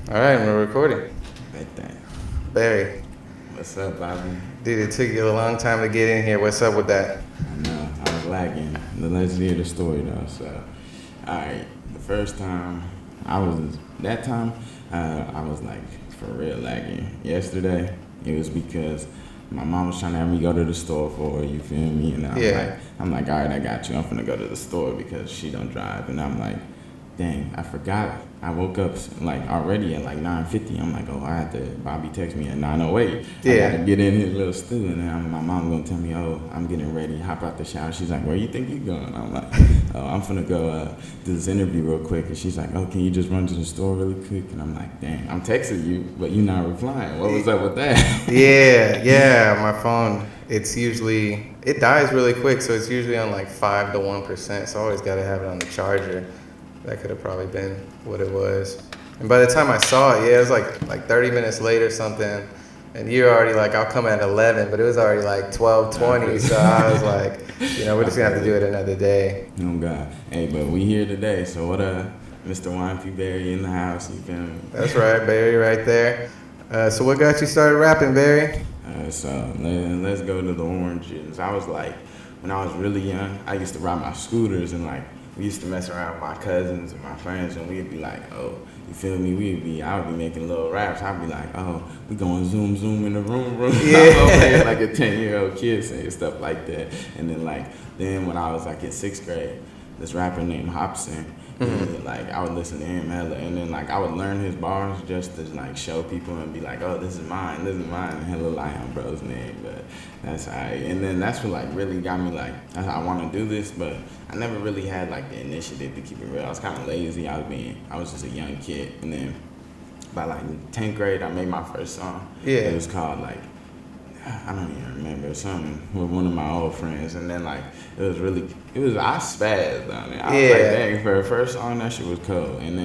All right, we're recording. Big thing. Barry, What's up, Bobby? dude, it took you a long time to get in here. What's up with that? I know, I was lagging. Let's hear the story though. So, alright, the first time I was like for real lagging. Yesterday, it was because my mom was trying to have me go to the store for her, you feel me? And Yeah. I'm like, all right, I got you. I'm finna go to the store because she don't drive. And I'm like, dang, I forgot. I woke up like already at like 9:50. I'm like, oh, I had to. Bobby text me at 9:08. I Yeah. gotta get in his little stew, and then my mom gonna tell me, oh, I'm getting ready. Hop out the shower. She's like, where you think you going? I'm like, oh, I'm finna go do this interview real quick. And she's like, oh, can you just run to the store really quick? And I'm like, dang, I'm texting you, but you not replying. What was up with that? Yeah, my phone, it dies really quick, so it's usually on like 5 to 1%, so I always got to have it on the charger. That could have probably been what it was. And by the time I saw it, yeah, it was like 30 minutes late or something, and you're already like, I'll come at 11, but it was already like 12:20, so I was like, we're just going to have to do it another day. Oh God. Hey, but we here today. So what Mr. YNP Barry in the house, you feel me? That's right, Barry, right there. So what got you started rapping, Barry? Let's go to the oranges. I was like, when I was really young, I used to ride my scooters and like we used to mess around with my cousins and my friends and we'd be like, oh, you feel me? I would be making little raps. I'd be like, oh, we going zoom in the room. Yeah. Like a 10-year-old kid saying stuff like that. And then when I was like in 6th grade, this rapper named Hobson. Like I would listen to him hella, and then like I would learn his bars just to like show people and be like, oh, this is mine, and hella Lion Bro's name. But that's alright. And then that's what like really got me like I want to do this, but I never really had like the initiative to keep it real. I was kind of lazy. I was just a young kid, and then by like 10th grade, I made my first song. Yeah. It was called like I don't even remember, something with one of my old friends, and then like I spazzed on it. I was like, dang, for a first song, that shit was cool. And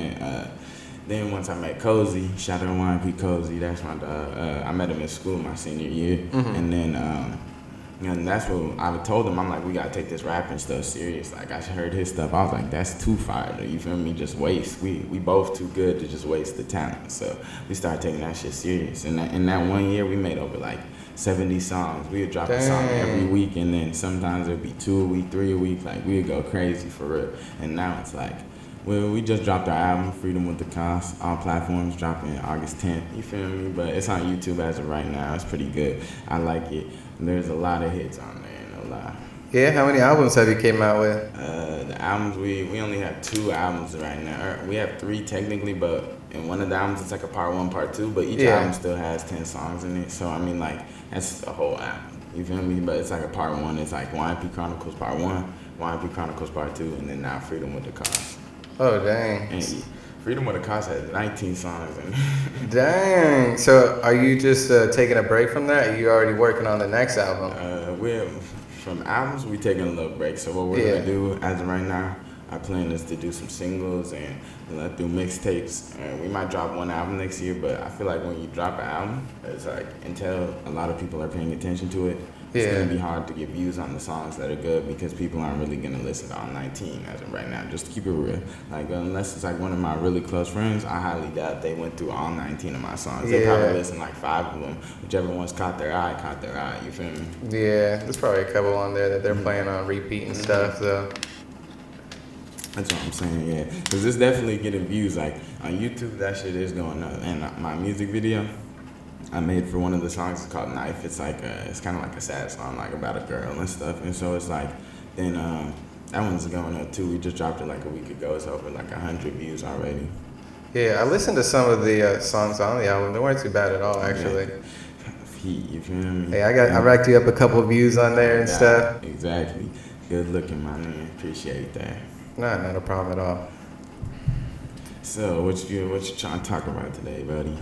then once I met Cozy, shout out to YNP Cozy, that's my dog. I met him in school my senior year, and then and that's what I told him. I'm like, we gotta take this rapping stuff serious. Like I heard his stuff, I was like, that's too fire. You feel me? Just waste. We both too good to just waste the talent. So we started taking that shit serious. And in that 1 year, we made over like 70 songs. We would drop a song every week, and then sometimes it'd be 2 a week, 3 a week. Like we would go crazy for real. And now it's like, well, we just dropped our album, Freedom with the Cost. All platforms dropping August 10th. You feel me? But it's on YouTube as of right now. It's pretty good. I like it. There's a lot of hits on there, no lie. Yeah, how many albums have you came out with? The albums, we only have 2 albums right now. We have 3 technically, but in one of the albums it's like a part 1, part 2, but each album still has 10 songs in it. So I mean like that's a whole album. You feel me? But it's like a part 1. It's like YNP Chronicles Part 1, YNP Chronicles Part 2, and then now Freedom with the Cost. Oh dang. And Freedom with the Cost has 19 songs in it. Dang. So are you just taking a break from that? Or are you already working on the next album? From albums, we taking a little break. So what we're gonna do as of right now, our plan is to do some singles and do mixtapes. We might drop 1 album next year, but I feel like when you drop an album, it's like until a lot of people are paying attention to it, it's gonna be hard to get views on the songs that are good because people aren't really gonna listen to all 19 as of right now. Just to keep it real, like unless it's like one of my really close friends, I highly doubt they went through all 19 of my songs. They probably listened like 5 of them. Whichever one's caught their eye. You feel me? Yeah, there's probably a couple on there that they're playing on repeat and stuff. So that's what I'm saying, yeah. Because it's definitely getting views. Like on YouTube, that shit is going up. And my music video I made for one of the songs is called Knife. It's like it's kind of like a sad song, like about a girl and stuff. And so it's like, then that one's going up too. We just dropped it like a week ago. It's over like 100 views already. Yeah, I listened to some of the songs on the album. They weren't too bad at all, actually. Heat, you feel me? Hey, I racked you up a couple of views on there and stuff. Exactly. Good looking, my man. Appreciate that. Nah, not a problem at all. So what you trying to talk about today, buddy?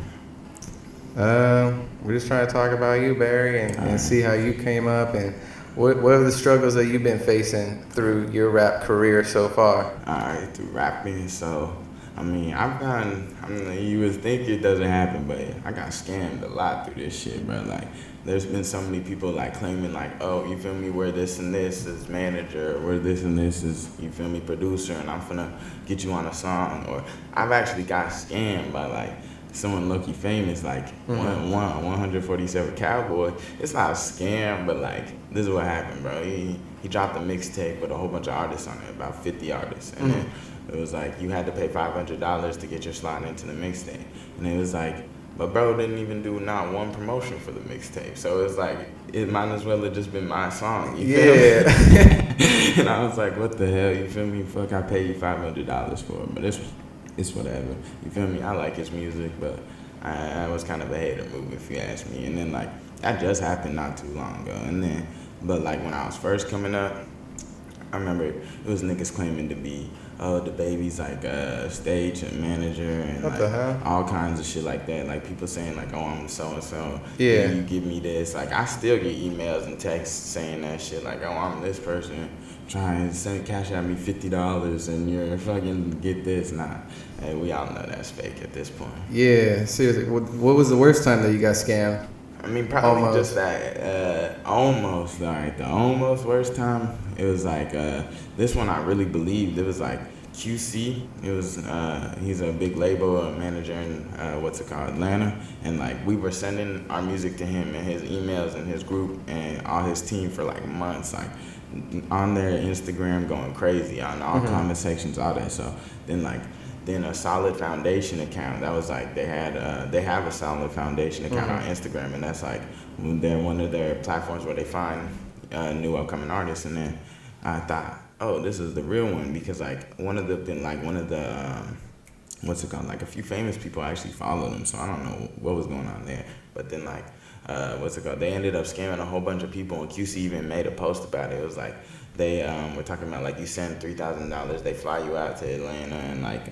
We're just trying to talk about you, Barry, and see how you came up and what are the struggles that you've been facing through your rap career so far. All right, through rapping. So, I mean, you would think it doesn't happen, but I got scammed a lot through this shit, bro. Like, there's been so many people like claiming like, oh, you feel me, we're this and this is manager, we're this and this is, you feel me, producer, and I'm finna get you on a song. Or I've actually got scammed by like someone low-key famous, like Mm-hmm. 147 Cowboy. It's not a scam, but like this is what happened, bro. He dropped a mixtape with a whole bunch of artists on it, about 50 artists, and then Mm-hmm. it was like you had to pay $500 to get your slot into the mixtape, and it was like. But bro didn't even do not one promotion for the mixtape, so it's like it might as well have just been my song. You feel Yeah. me? And I was like, what the hell? You feel me? Fuck, I paid you $500 for it, but it's whatever. You feel me? I like his music, but I was kind of a hater move if you ask me. And then like that just happened not too long ago. And then, but like when I was first coming up, I remember it was niggas claiming to be, oh, the baby's like a stage and manager and What the like hell? all kinds of shit like that. Like people saying like, oh, I'm so and so. Yeah. You give me this. Like I still get emails and texts saying that shit. Like, oh, I'm this person. Trying to send cash at me $50 and you're fucking get this. Nah, hey, we all know that's fake at this point. Yeah. Seriously. What was the worst time that you got scammed? I mean, probably just Almost. that almost. All right, the almost worst time. It was like this one. I really believed it was like QC. It was he's a big label manager in what's it called, Atlanta, and like we were sending our music to him and his emails and his group and all his team for like months, like on their Instagram going crazy on all Mm-hmm. comment sections, all that. So then a solid foundation account that was like they have a solid foundation account on Mm-hmm. Instagram, and that's like they're one of their platforms where they find new upcoming artists. And then I thought, oh, this is the real one, because like one of the what's it called, like a few famous people actually followed him, so I don't know what was going on there. But then like what's it called, they ended up scamming a whole bunch of people, and QC even made a post about it. It was like they were talking about like you send $3,000, they fly you out to Atlanta, and like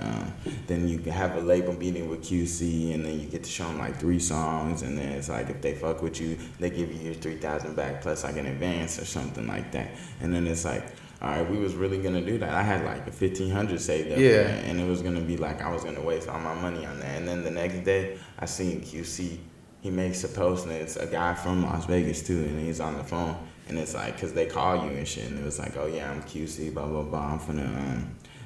then you can have a label meeting with QC, and then you get to show them like 3 songs, and then it's like if they fuck with you, they give you your 3,000 back plus like an advance or something like that. And then it's like, all right, we was really gonna do that. I had like a 1,500 saved up, Yeah. for that, and it was gonna be like I was gonna waste all my money on that. And then the next day, I seen QC. He makes a post, and it's a guy from Las Vegas too, and he's on the phone, and it's like, cause they call you and shit, and it was like, oh yeah, I'm QC, blah blah blah. I'm finna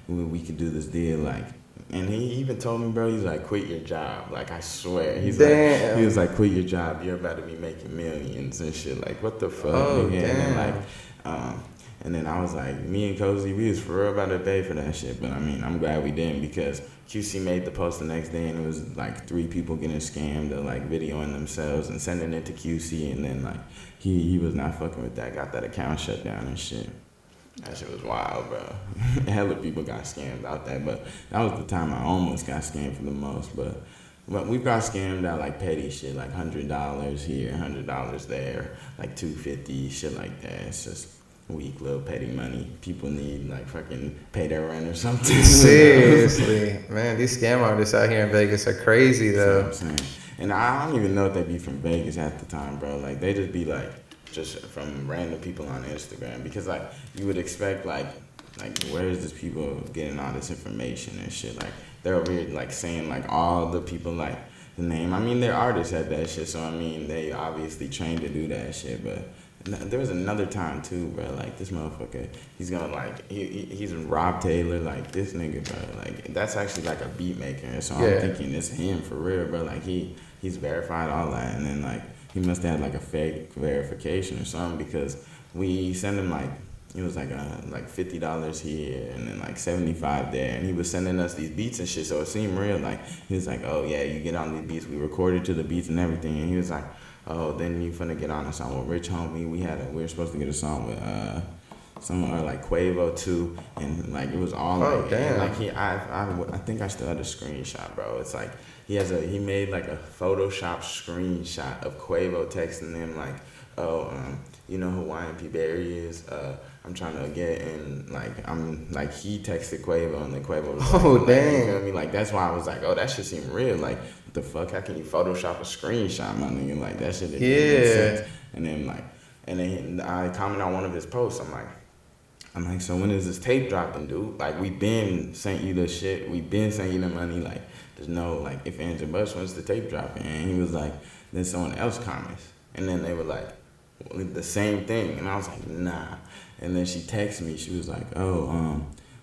we could do this deal, like. And he even told me, bro, he's like, quit your job. Like, I swear. He Damn. was like, quit your job. You're about to be making millions and shit. Like, what the fuck, Oh nigga? And then, damn. like, and then I was like, me and Cozy, we was for real about to pay for that shit. But I mean, I'm glad we didn't, because QC made the post the next day, and it was like 3 people getting scammed, or like videoing themselves and sending it to QC. And then like, he was not fucking with that, got that account shut down and shit. That shit was wild, bro. Hella people got scammed out there, but that was the time I almost got scammed for the most. But we got scammed out like petty shit, like $100 here, $100 there, like $250, shit like that. It's just weak little petty money. People need like fucking pay their rent or something. Seriously, man, these scam artists out here in Vegas are crazy That's what though. I'm saying. And I don't even know if they be from Vegas at the time, bro. Like they just be like just from random people on Instagram, because like you would expect like where is this people getting all this information and shit? Like they're over here like saying like all the people like the name. I mean, they're artists at that shit, so I mean they obviously trained to do that shit. But there was another time too, bro. Like this motherfucker, he's gonna like he's Rob Taylor, like this nigga, bro. Like that's actually like a beat maker, so Yeah. I'm thinking it's him for real, bro. Like he's verified all that, and then like he must have had like a fake verification or something, because we sent him like it was like $50 here and then like 75 there, and he was sending us these beats and shit, so it seemed real. Like he was like, oh yeah, you get on these beats, we recorded to the beats and everything, and he was like, oh, then you finna get on a song with Rich Homie. We were supposed to get a song with some like Quavo too, and like it was all Oh like damn. like I think I still had a screenshot, bro. It's like he made like a Photoshop screenshot of Quavo texting him like, oh you know who YNP Barry is? I'm trying to get in, like, I'm like, he texted Quavo, and then Quavo was like, Oh like, dang. you feel me? Like, that's why I was like, oh, that shit seemed real. Like, what the fuck? How can you Photoshop a screenshot, my nigga? Like, that shit didn't make sense. And then I commented on one of his posts. I'm like, so when is this tape dropping, dude? Like, we been sent you the shit. We been sent you the money. Like, there's no, like, if ands or buts, when's the tape dropping? And he was like, then someone else comments. And then they were like, the same thing. And I was like, nah. And then she texted me. She was like, oh,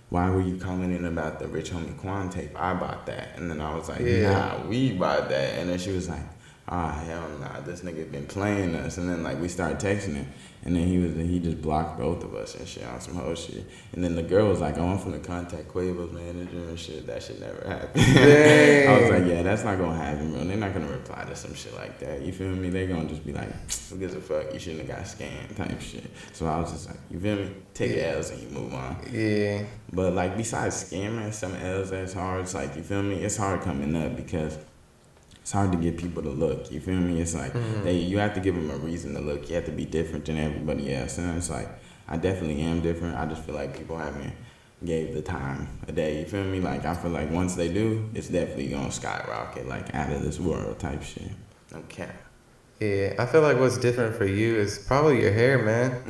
why were you commenting about the Rich Homie Quan tape? I bought that. And then I was like, Yeah. nah, we bought that. And then she was like, hell nah, this nigga been playing us. And then like we started texting him, and then he just blocked both of us and shit on some whole shit. And then the girl was like, oh, I'm finna contact Quavo's manager and shit. That shit never happened. I was like, yeah, that's not gonna happen, bro. They're not gonna reply to some shit like that. You feel me? They gonna just be like, who gives a fuck? You shouldn't have got scammed type shit. So I was just like, you feel me? Take your L's and you move on. Yeah. But like besides scamming, some L's that's hard. It's like, you feel me? It's hard coming up because it's hard to get people to look. You feel me? It's like you have to give them a reason to look. You have to be different than everybody else. And it's like, I definitely am different. I just feel like people haven't gave the time a day. You feel me? Like I feel like once they do, it's definitely gonna skyrocket, like out of this world type shit. Okay. Yeah, I feel like what's different for you is probably your hair, man.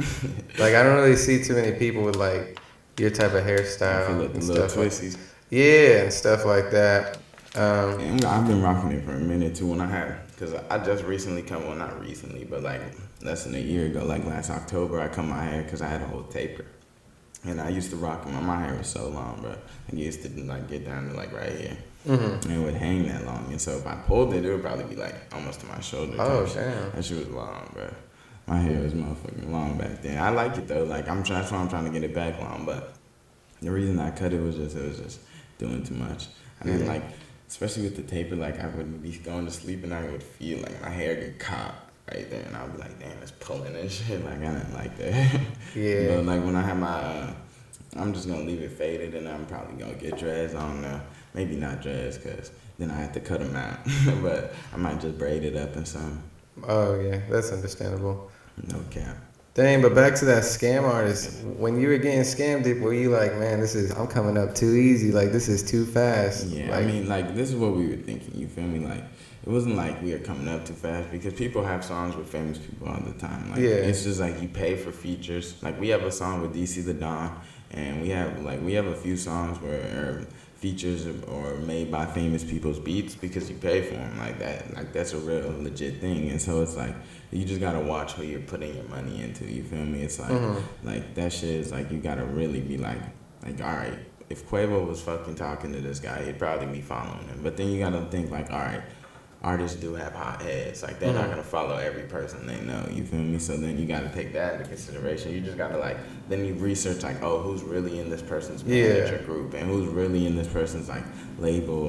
Like I don't really see too many people with like your type of hairstyle. I feel like the little twisties. Yeah, and stuff like that. And I've been rocking it for a minute too. When I had, because I just recently well, not recently, but like less than a year ago, like last October, I cut my hair because I had a whole taper. And I used to rock it. My hair was so long, bro. I used to like get down to like right here. And it would hang that long. And so if I pulled it, it would probably be like almost to my shoulder. Oh, shit. damn. That shit was long, bro. My hair was motherfucking long back then. I like it though. Like that's why I'm trying to get it back long. But the reason I cut it was just doing too much. And then like, especially with the taper, like I would be going to sleep and I would feel like my hair get caught right there, and I'll be like, damn, it's pulling and shit. Like I didn't like that. Yeah. But like when I have my, I'm just gonna leave it faded, and I'm probably gonna get dreads on there. Maybe not dreads, cause then I have to cut them out. But I might just braid it up and something. Oh yeah, that's understandable. No cap. Dang, but back to that scam artist. When you were getting scammed, were you like, man, I'm coming up too easy. Like, this is too fast. Yeah, like, I mean, like, this is what we were thinking, you feel me? Like, it wasn't like we were coming up too fast because people have songs with famous people all the time. Like, it's just like you pay for features. Like, we have a song with DC the Don, and we have a few songs where features or made by famous people's beats because you pay for them like that. Like, that's a real legit thing. And so it's like, you just gotta watch who you're putting your money into, you feel me? It's like, like that shit is like, you gotta really be like, all right, if Quavo was fucking talking to this guy, he'd probably be following him. But then you gotta think like, all right, artists do have hot heads. Like, they're not gonna follow every person they know, you feel me? So then you gotta take that into consideration. You just gotta like, then you research like, oh, who's really in this person's manager group, and who's really in this person's like label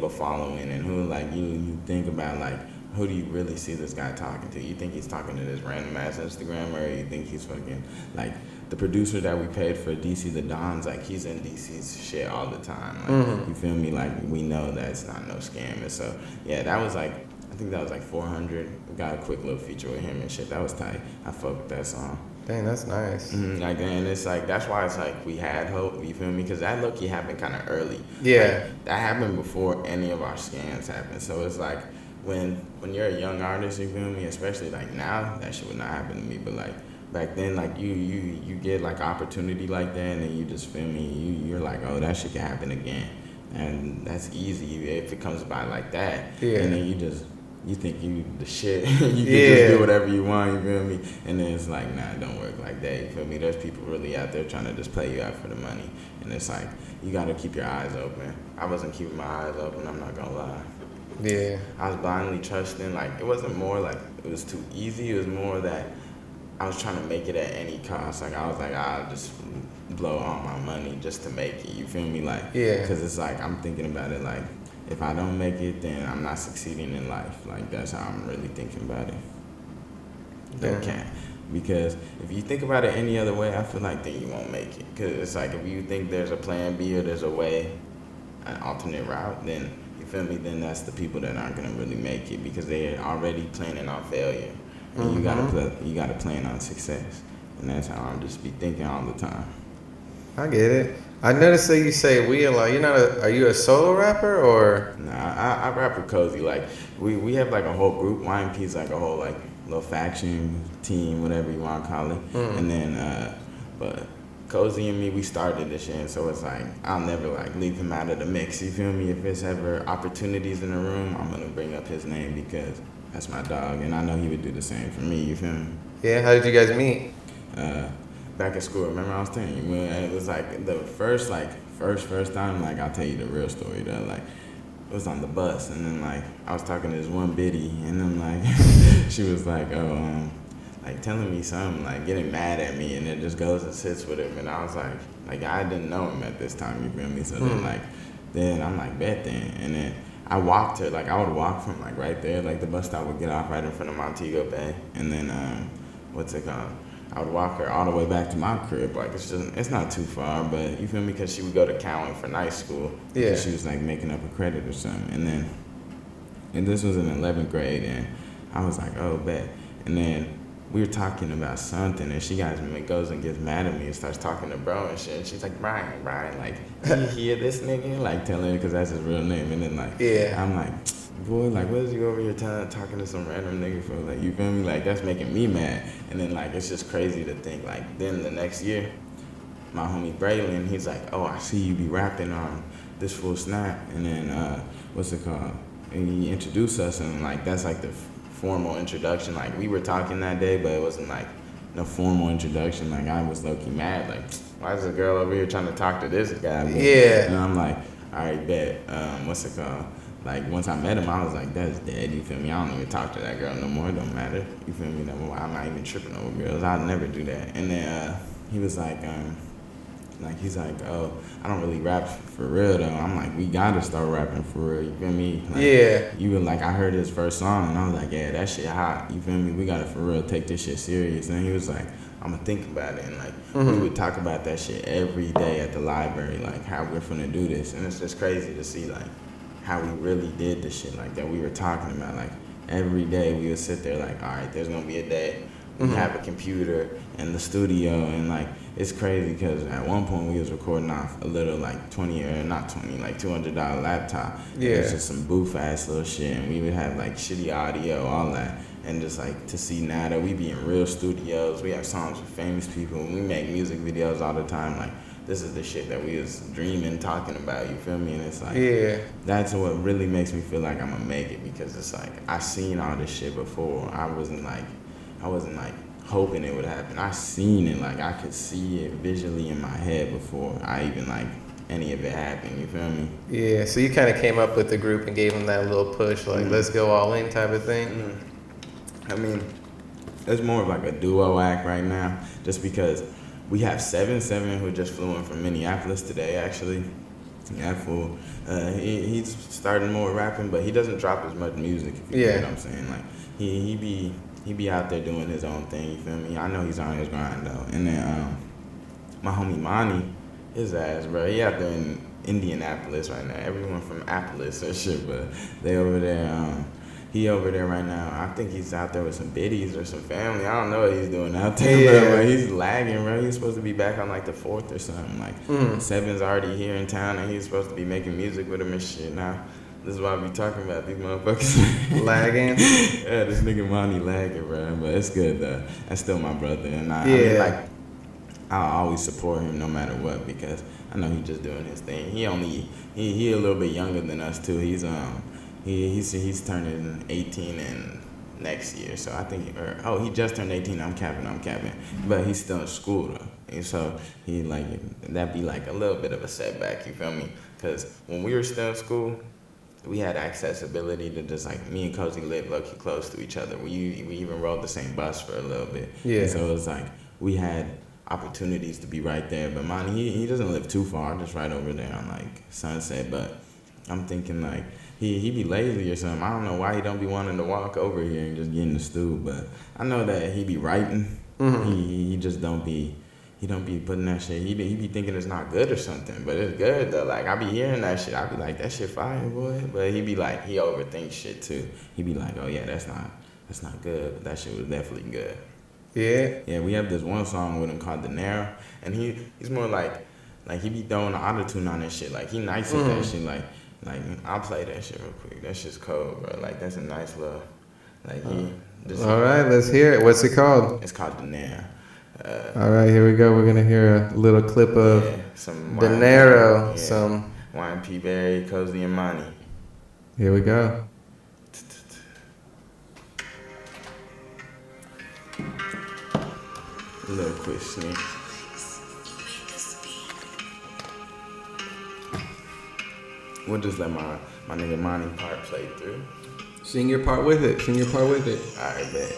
following, and who like you think about like, who do you really see this guy talking to? You think he's talking to this random ass Instagrammer, or you think he's fucking like the producer that we paid for DC the Don's, like he's in DC's shit all the time. Like, you feel me? Like, we know that it's not no scam. And so yeah, that was like, I think that was like 400. We got a quick little feature with him and shit. That was tight. I fuck with that song. Dang, that's nice. Like, and it's like, that's why it's like we had hope, you feel me? Because that low-key happened kind of early. Yeah. Like, that happened before any of our scams happened. So it's like, when you're a young artist, you feel me? Especially like now, that shit would not happen to me. But like back then, like you get like opportunity like that, and then you just feel me. You're like, oh, that shit can happen again, and that's easy if it comes by like that. Yeah. And then you think you the shit. You can just do whatever you want. You feel me? And then it's like, nah, it don't work like that. You feel me? There's people really out there trying to just play you out for the money, and it's like you gotta keep your eyes open. I wasn't keeping my eyes open. I'm not gonna lie. Yeah. I was blindly trusting. Like, it wasn't more like it was too easy. It was more that I was trying to make it at any cost. Like, I was like, I'll just blow all my money just to make it. You feel me? Like, because it's like, I'm thinking about it like, if I don't make it, then I'm not succeeding in life. Like, that's how I'm really thinking about it. Okay. Because if you think about it any other way, I feel like then you won't make it. Because it's like, if you think there's a plan B or there's a way, an alternate route, then feel me, then that's the people that aren't gonna really make it because they're already planning on failure. And you gotta plan on success. And that's how I'm just be thinking all the time. I get it. I noticed that you say we a lot. Are you a solo rapper or? Nah, I rap with Cozy. Like we have like a whole group. YNP's like a whole like little faction, team, whatever you wanna call it. And then but Cozy and me, we started this shit, so it's like, I'll never like leave him out of the mix, you feel me? If there's ever opportunities in the room, I'm gonna bring up his name because that's my dog, and I know he would do the same for me, you feel me? Yeah, how did you guys meet? back at school. Remember I was telling you when it was like the first time. Like I'll tell you the real story though. Like it was on the bus, and then like I was talking to this one biddy, and then like she was like, oh, like telling me something, like getting mad at me, and it just goes and sits with him, and I was like I didn't know him at this time. You feel me? So then I'm like bet then, and then I walked her, like I would walk from like right there, like the bus stop would get off right in front of Montego Bay, and then what's it called? I would walk her all the way back to my crib. Like it's not too far, but you feel me? Because she would go to Cowan for night school. Yeah. Because she was like making up a credit or something, and this was in 11th grade, and I was like, oh bet, and then we were talking about something, and she goes and gets mad at me and starts talking to bro and shit. And she's like, Brian, like, you hear this nigga? Like, telling him, because that's his real name. And then, like, I'm like, boy, like, what is you over here talking to some random nigga for? Like, you feel me? Like, that's making me mad. And then, like, it's just crazy to think, like, then the next year, my homie Braylon, he's like, oh, I see you be rapping on this full snap. And then, what's it called? And he introduced us, and, like, that's, like, the formal introduction. Like we were talking that day, but it wasn't like no formal introduction. Like I was low-key mad, like why is a girl over here trying to talk to this guy? Yeah. And I'm like, all right, bet. What's it called? Like once I met him, I was like, that's dead. You feel me? I don't even talk to that girl no more. It don't matter. You feel me? I'm not even tripping over girls. I'd never do that. And then he was like he's like, oh, I don't really rap for real though. I'm like, we gotta start rapping for real. You feel me? Like, yeah. You were like, I heard his first song, and I was like, yeah, that shit hot. You feel me? We gotta for real take this shit serious. And he was like, I'm gonna think about it. And like, we would talk about that shit every day at the library, like how we're finna do this. And it's just crazy to see like how we really did the shit like that we were talking about. Like every day we would sit there like, all right, there's gonna be a day we have a computer in the studio, and like it's crazy because at one point we was recording off a little like like $200 laptop. Yeah. It was just some boof ass little shit, and we would have like shitty audio, all that. And just like to see now that we be in real studios, we have songs with famous people, and we make music videos all the time. Like this is the shit that we was dreaming, talking about. You feel me? And it's like, that's what really makes me feel like I'm gonna make it, because it's like I seen all this shit before. I wasn't like hoping it would happen. I seen it, like I could see it visually in my head before I even like any of it happened. You feel me? Yeah. So you kind of came up with the group and gave them that little push, like let's go all in type of thing. I mean, it's more of like a duo act right now, just because we have 7 who just flew in from Minneapolis today. Actually, yeah, fool. He's starting more rapping, but he doesn't drop as much music. If you know what I'm saying, like he be out there doing his own thing. You feel me? I know he's on his grind though. And then my homie Monty, his ass, bro, he out there in Indianapolis right now. Everyone from Appolis and shit, but they over there. He over there right now. I think he's out there with some biddies or some family. I don't know what he's doing out there, but he's lagging, bro. He's supposed to be back on like the 4th or something. Like 7's already here in town, and he's supposed to be making music with him and shit. Now, this is why I be talking about these motherfuckers lagging. Yeah, this nigga Monty lagging, bro. But it's good though. That's still my brother, and I mean, like, I'll always support him no matter what, because I know he's just doing his thing. He a little bit younger than us too. He's turning 18 in next year, so I think, he just turned 18. I'm capping, but he's still in school though, and so he like that'd be like a little bit of a setback. You feel me? Because when we were still in school, we had accessibility to just like me and Cozy lived low-key close to each other. We even rode the same bus for a little bit. Yeah. And so it was like we had opportunities to be right there. But Monty, he doesn't live too far, just right over there on like Sunset. But I'm thinking like he be lazy or something. I don't know why he don't be wanting to walk over here and just get in the stew. But I know that he be writing. He just don't be. He don't be putting that shit. He be thinking it's not good or something, but it's good though. Like I be hearing that shit, I be like, that shit fire, boy. But he be like, he overthinks shit too. He be like, oh yeah, that's not good, but that shit was definitely good. Yeah, we have this one song with him called De Niro, and he's more like he be throwing the auto-tune on that shit. Like he nice at that shit. Like I'll play that shit real quick. That shit's cold, bro. Like that's a nice little. Like all right, let's hear it. What's it called? It's called De Niro. All right, here we go. We're gonna hear a little clip of some De Niro, some YNP Barry, Cozy, and Monty. Here we go. A little quick sneak. We'll just let my nigga Monty part play through. Sing your part with it. Sing your part with it. Alright, bet.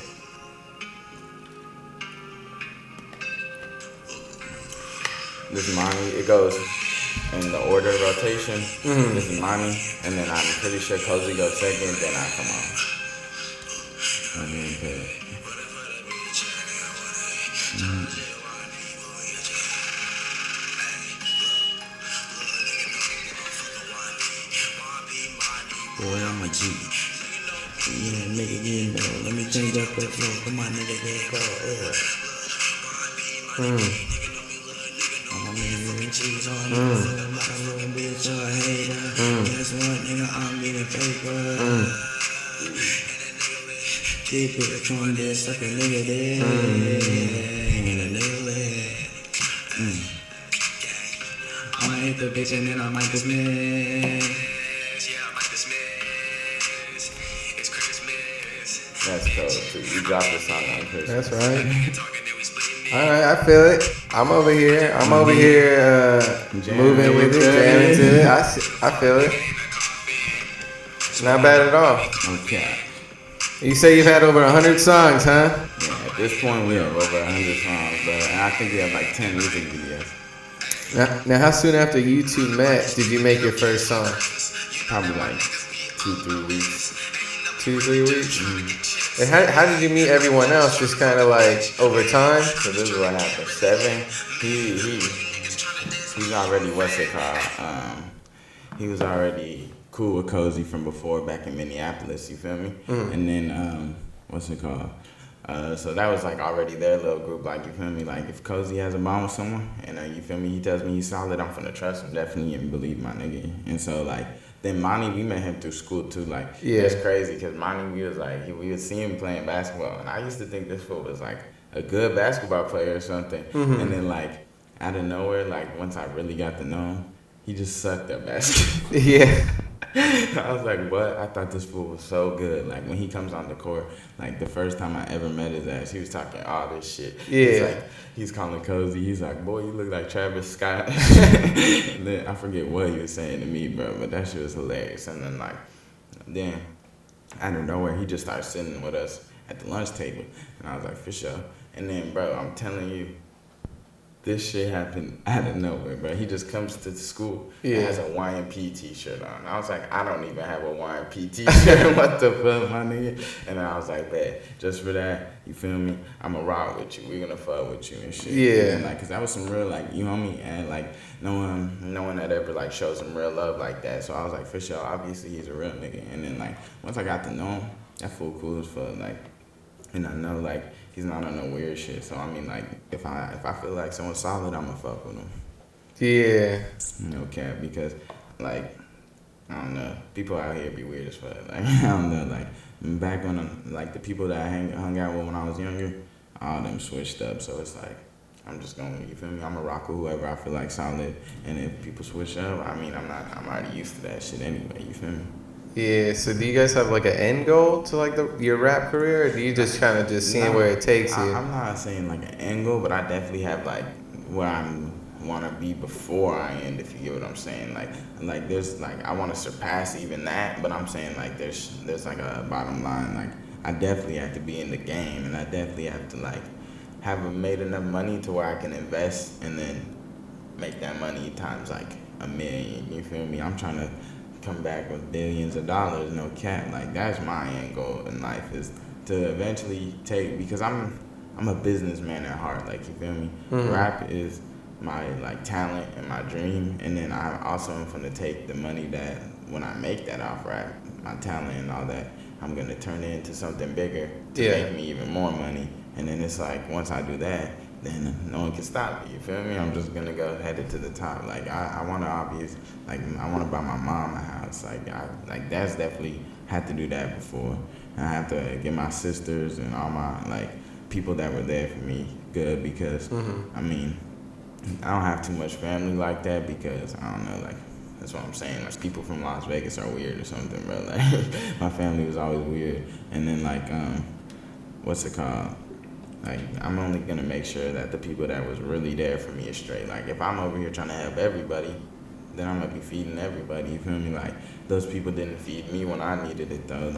This is Monty. It goes in the order of rotation. This is Monty, and then I'm pretty sure Cozy goes second, then I come on. YNP. Boy, I'm a G. Yeah, nigga, you know. Let me change up that flow. Come on, nigga, get go. I'm a nigga, cheese on it. I'm a little bitch, I hate her. Guess what, nigga, I'm getting paper. Keep it from this, suck a nigga there. I might hit the bitch and then I might dismiss. That's cool too. You dropped the song on Christmas. That's right. All right, I feel it. I'm over here moving with it, jamming to it. I feel it. It's not bad at all. Okay. You say you've had over 100 songs, huh? Yeah, at this point we have over 100 songs, but and I think we have like 10 music videos. Now, how soon after you two met did you make your first song? Probably like 2-3 weeks. 2-3 weeks? And how did you meet everyone else? Just kind of like over time? So this is what happened. 7, he's already, what's it called? He was already cool with Cozy from before back in Minneapolis, you feel me? And then, what's it called? So that was like already their little group, like, you feel me? Like if Cozy has a bond with someone and you feel me, he tells me he's solid, I'm finna trust him, definitely, and believe my nigga. And so like, then Monty, we met him through school too. Like, it's crazy because Monty, we was like, we would see him playing basketball, and I used to think this fool was like a good basketball player or something. And then like out of nowhere, like once I really got to know him, he just sucked at basketball. Yeah. I was like, what? I thought this fool was so good. Like when he comes on the court, like the first time I ever met his ass, he was talking all this shit. Yeah. He's calling Cozy. He's like, boy, you look like Travis Scott. And then I forget what he was saying to me, bro, but that shit was hilarious. And then out of nowhere, he just started sitting with us at the lunch table, and I was like, for sure. And then, bro, I'm telling you, this shit happened out of nowhere, bro. He just comes to school and has a YNP t-shirt on. I was like, I don't even have a YNP t-shirt. What the fuck, my nigga? And I was like, man, just for that, you feel me? I'ma rock with you. We're gonna fuck with you and shit. Yeah. And like, cause that was some real, like, you know me, and like, no one that ever like showed some real love like that. So I was like, for sure, obviously he's a real nigga. And then like, once I got to know him, that fool cool as fuck. Like, and I know like, he's not on no weird shit. So I mean, like, if I feel like someone's solid, I'ma fuck with him. Yeah. No cap, because like, I don't know, people out here be weird as fuck. Like, I don't know, like back when like the people that I hung out with when I was younger, all them switched up. So it's like, I'm just gonna, you feel me? I'ma rock with whoever I feel like solid. And if people switch up, I mean, I'm already used to that shit anyway. You feel me? Yeah, so do you guys have like an end goal to like your rap career, or do you just kind of just seeing where it takes you? I'm not saying like an end goal, but I definitely have like where I want to be before I end, if you get what I'm saying. Like there's like, I want to surpass even that, but I'm saying like there's like a bottom line. Like I definitely have to be in the game, and I definitely have to like have made enough money to where I can invest and then make that money times like a million. You feel me? I'm trying to come back with billions of dollars, no cap. Like that's my end goal in life, is to eventually take, because I'm a businessman at heart, like, you feel me? Rap is my like talent and my dream, and then I also am gonna take the money that when I make that off rap, my talent and all that, I'm gonna turn it into something bigger to make me even more money. And then it's like, once I do that, then no one can stop me, you feel me? I'm just gonna go headed to the top. Like I wanna I wanna buy my mom a house. Like that's definitely had to do that before. And I have to get my sisters and all my like people that were there for me good, because I mean, I don't have too much family like that, because I don't know, like, that's what I'm saying. Like, people from Las Vegas are weird or something, bro. Like, my family was always weird. And then like, what's it called? Like, I'm only gonna make sure that the people that was really there for me is straight. Like, if I'm over here trying to help everybody, then I'm gonna be feeding everybody. You feel me? Like those people didn't feed me when I needed it though.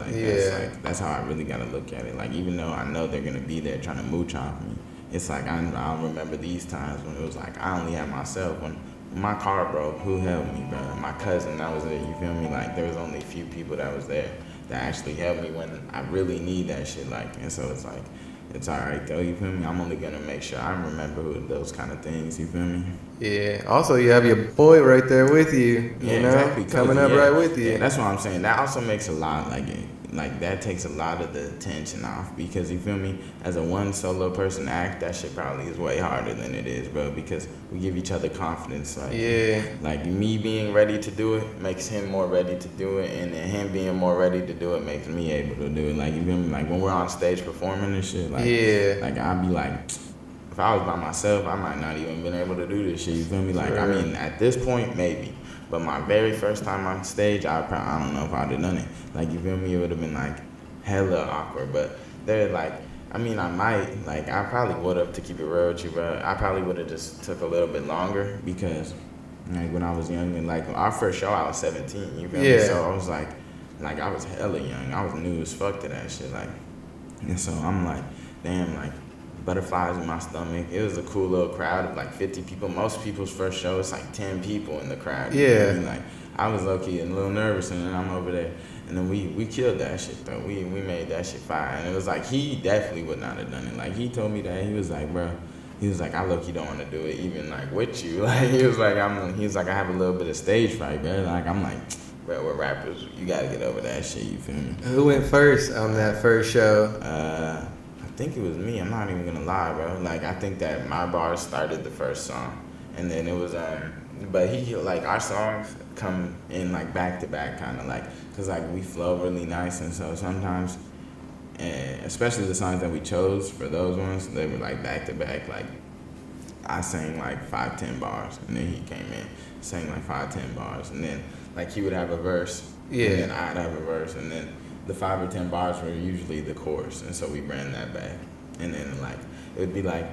That's how I really gotta look at it. Like even though I know they're gonna be there trying to mooch off me, it's like I'll remember these times when it was like I only had myself. When my car broke, who helped me, bro? My cousin, that was it. You feel me? Like there was only a few people that was there that actually helped me when I really need that shit. Like, and so it's like, it's all right though. You feel me? I'm only gonna make sure I remember those kind of things. You feel me? Yeah. Also, you have your boy right there with you. You know, exactly. coming up right with you. Yeah, that's what I'm saying. That also makes a lot like that takes a lot of the tension off because you feel me. As a one solo person act, that shit probably is way harder than it is, bro. Because we give each other confidence. Like me being ready to do it makes him more ready to do it, and then him being more ready to do it makes me able to do it. Like you feel me. Like when we're on stage performing and shit. Like I'd be like. If I was by myself, I might not even been able to do this shit. You feel me? Like, I mean, at this point, maybe. But my very first time on stage, I don't know if I'd have done it. Like, you feel me? It would have been, like, hella awkward. But they're like, I mean, I probably would have, to keep it real with you, but I probably would have just took a little bit longer because, like, when I was young and, like, our first show, I was 17. You feel me? So I was, like, I was hella young. I was new as fuck to that shit. Like, and so I'm like, damn, like, butterflies in my stomach. It was a cool little crowd of like 50 people. Most people's first show, it's like 10 people in the crowd. You know what I mean? Like I was low key and a little nervous, and then I'm over there, and then we killed that shit though. We made that shit fire, and it was like he definitely would not have done it. Like he told me that he was like, bro, he was like, I low key don't want to do it even like with you. Like he was like, I have a little bit of stage fright, bro. Like I'm like, bro, we're rappers. You gotta get over that shit. You feel me? Who went first on that first show? I think it was me. I'm not even gonna lie, bro. Like I think that my bars started the first song, and then it was but he like our songs come in like back to back, kind of like, cause like we flow really nice, and so sometimes, especially the songs that we chose for those ones, they were like back to back. Like I sang like 5-10 bars, and then he came in, sang like 5-10 bars, and then like he would have a verse, and then I'd have a verse, and then the 5 or 10 bars were usually the chorus, and so we ran that back. And then like it would be like,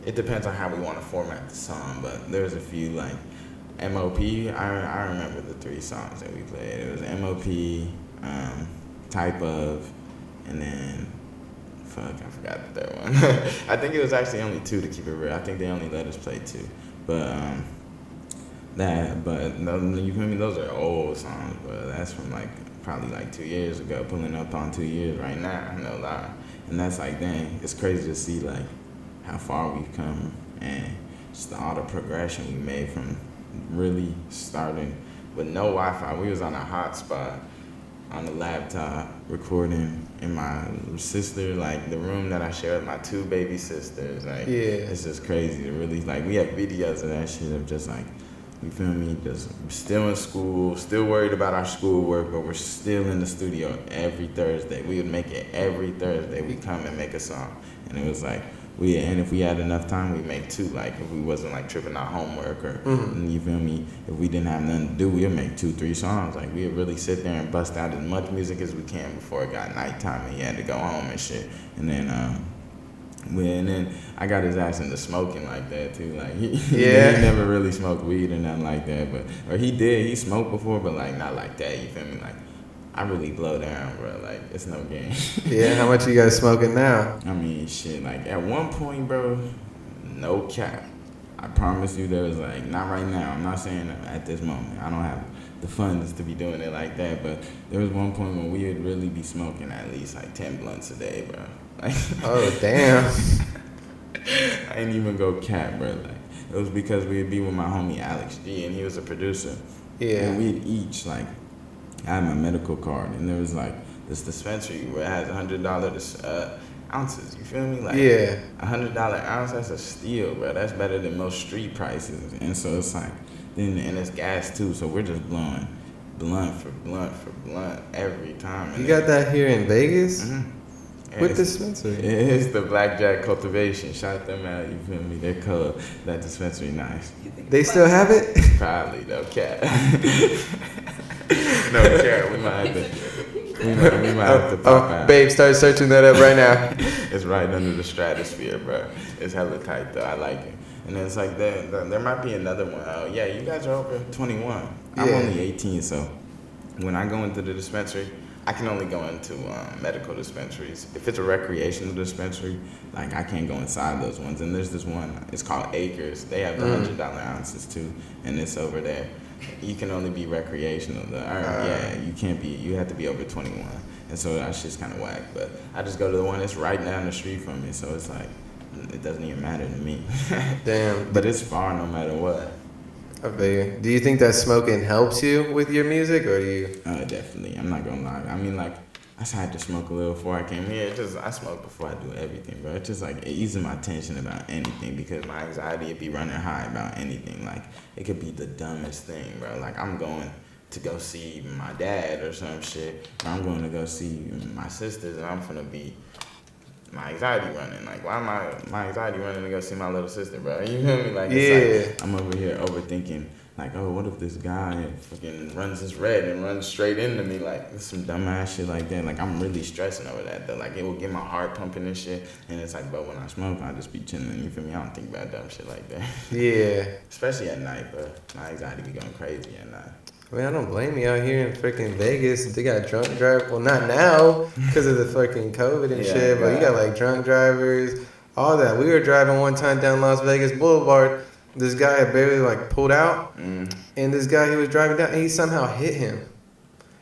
it depends on how we want to format the song, but there's a few like MOP. I remember the 3 songs that we played. It was MOP, Type of, and then I forgot the third one. I think it was actually only 2 to keep it real. I think they only let us play 2, but you feel me? Those are old songs, but that's from like probably like 2 years ago, pulling up on 2 years right now, no lie. And that's like, dang, it's crazy to see like how far we've come and just all the progression we made from really starting with no Wi-Fi. We was on a hotspot on the laptop recording in my sister, like the room that I share with my 2 baby sisters. Like, it's just crazy to really, like, we have videos of that shit of just like, you feel me? Just still in school, still worried about our schoolwork, but we're still in the studio every Thursday. We would make it every Thursday. We come and make a song, and it was like and if we had enough time, we'd make 2. Like if we wasn't like tripping our homework or you feel me? If we didn't have nothing to do, we'd make 2-3 songs. Like we'd really sit there and bust out as much music as we can before it got nighttime and he had to go home and shit. And then and then I got his ass into smoking like that too. Like he never really smoked weed or nothing like that, or he did. He smoked before, but like not like that. You feel me? Like I really blow down, bro. Like it's no game. How much you guys smoking now? I mean, shit. Like at one point, bro, no cap. I promise you, there was like not right now. I'm not saying at this moment. I don't have the funds to be doing it like that, but there was one point when we would really be smoking at least like 10 blunts a day, bro. Like, oh damn. I ain't even go cap, bro. Like it was because we'd be with my homie Alex G, and he was a producer. And we'd each like, I had my medical card, and there was like this dispensary where it has $100 ounces. You feel me? Like $100 ounce. That's a steal, bro. That's better than most street prices. And so it's like, and it's gas too. So we're just blowing blunt for blunt for blunt every time. You got that here in Vegas? Mm-hmm. What dispensary? It's the Blackjack Cultivation. Shout them out, you feel me? They're cool. That dispensary nice. They still have it? Probably, no cat. No cat. We might have to pop out. Babe, start searching that up right now. It's right under the stratosphere, bro. It's hella tight though. I like it. And it's like there might be another one. Oh yeah, you guys are over 21. I'm Yeah. only 18, so when I go into the dispensary, I can only go into medical dispensaries. If it's a recreational dispensary, like I can't go inside those ones. And there's this one, it's called Acres. They have the $100 ounces too, and it's over there. You can only be recreational. You can't be. You have to be over 21. And so that shit's kind of whack. But I just go to the one that's right down the street from me, so it's like it doesn't even matter to me. Damn. But it's far no matter what. I feel you. Do you think that smoking helps you with your music, or do you? Definitely. I'm not gonna lie. I mean, like, I tried to smoke a little before I came here. I smoke before I do everything, bro. It's just like it eases my tension about anything because my anxiety would be running high about anything. Like, it could be the dumbest thing, bro. Like, I'm going to go see my dad or some shit, or I'm going to go see my sisters, and I'm finna be my anxiety running. Like, why am my anxiety running to go see my little sister, bro? You feel me? Like, it's like I'm over here overthinking. Like, oh, what if this guy fucking runs this red and runs straight into me? Like, some dumbass shit like that. Like, I'm really stressing over that, though. Like, it will get my heart pumping and shit. And it's like, but when I smoke, I just be chilling. You feel me? I don't think about dumb shit like that. Yeah. Especially at night, bro. My anxiety be going crazy at night. I mean, I don't blame you out here in freaking Vegas. They got drunk drivers. Well, not now because of the fucking COVID and shit, but you got like drunk drivers, all that. We were driving one time down Las Vegas Boulevard. This guy had barely like pulled out, and this guy he was driving down, and he somehow hit him,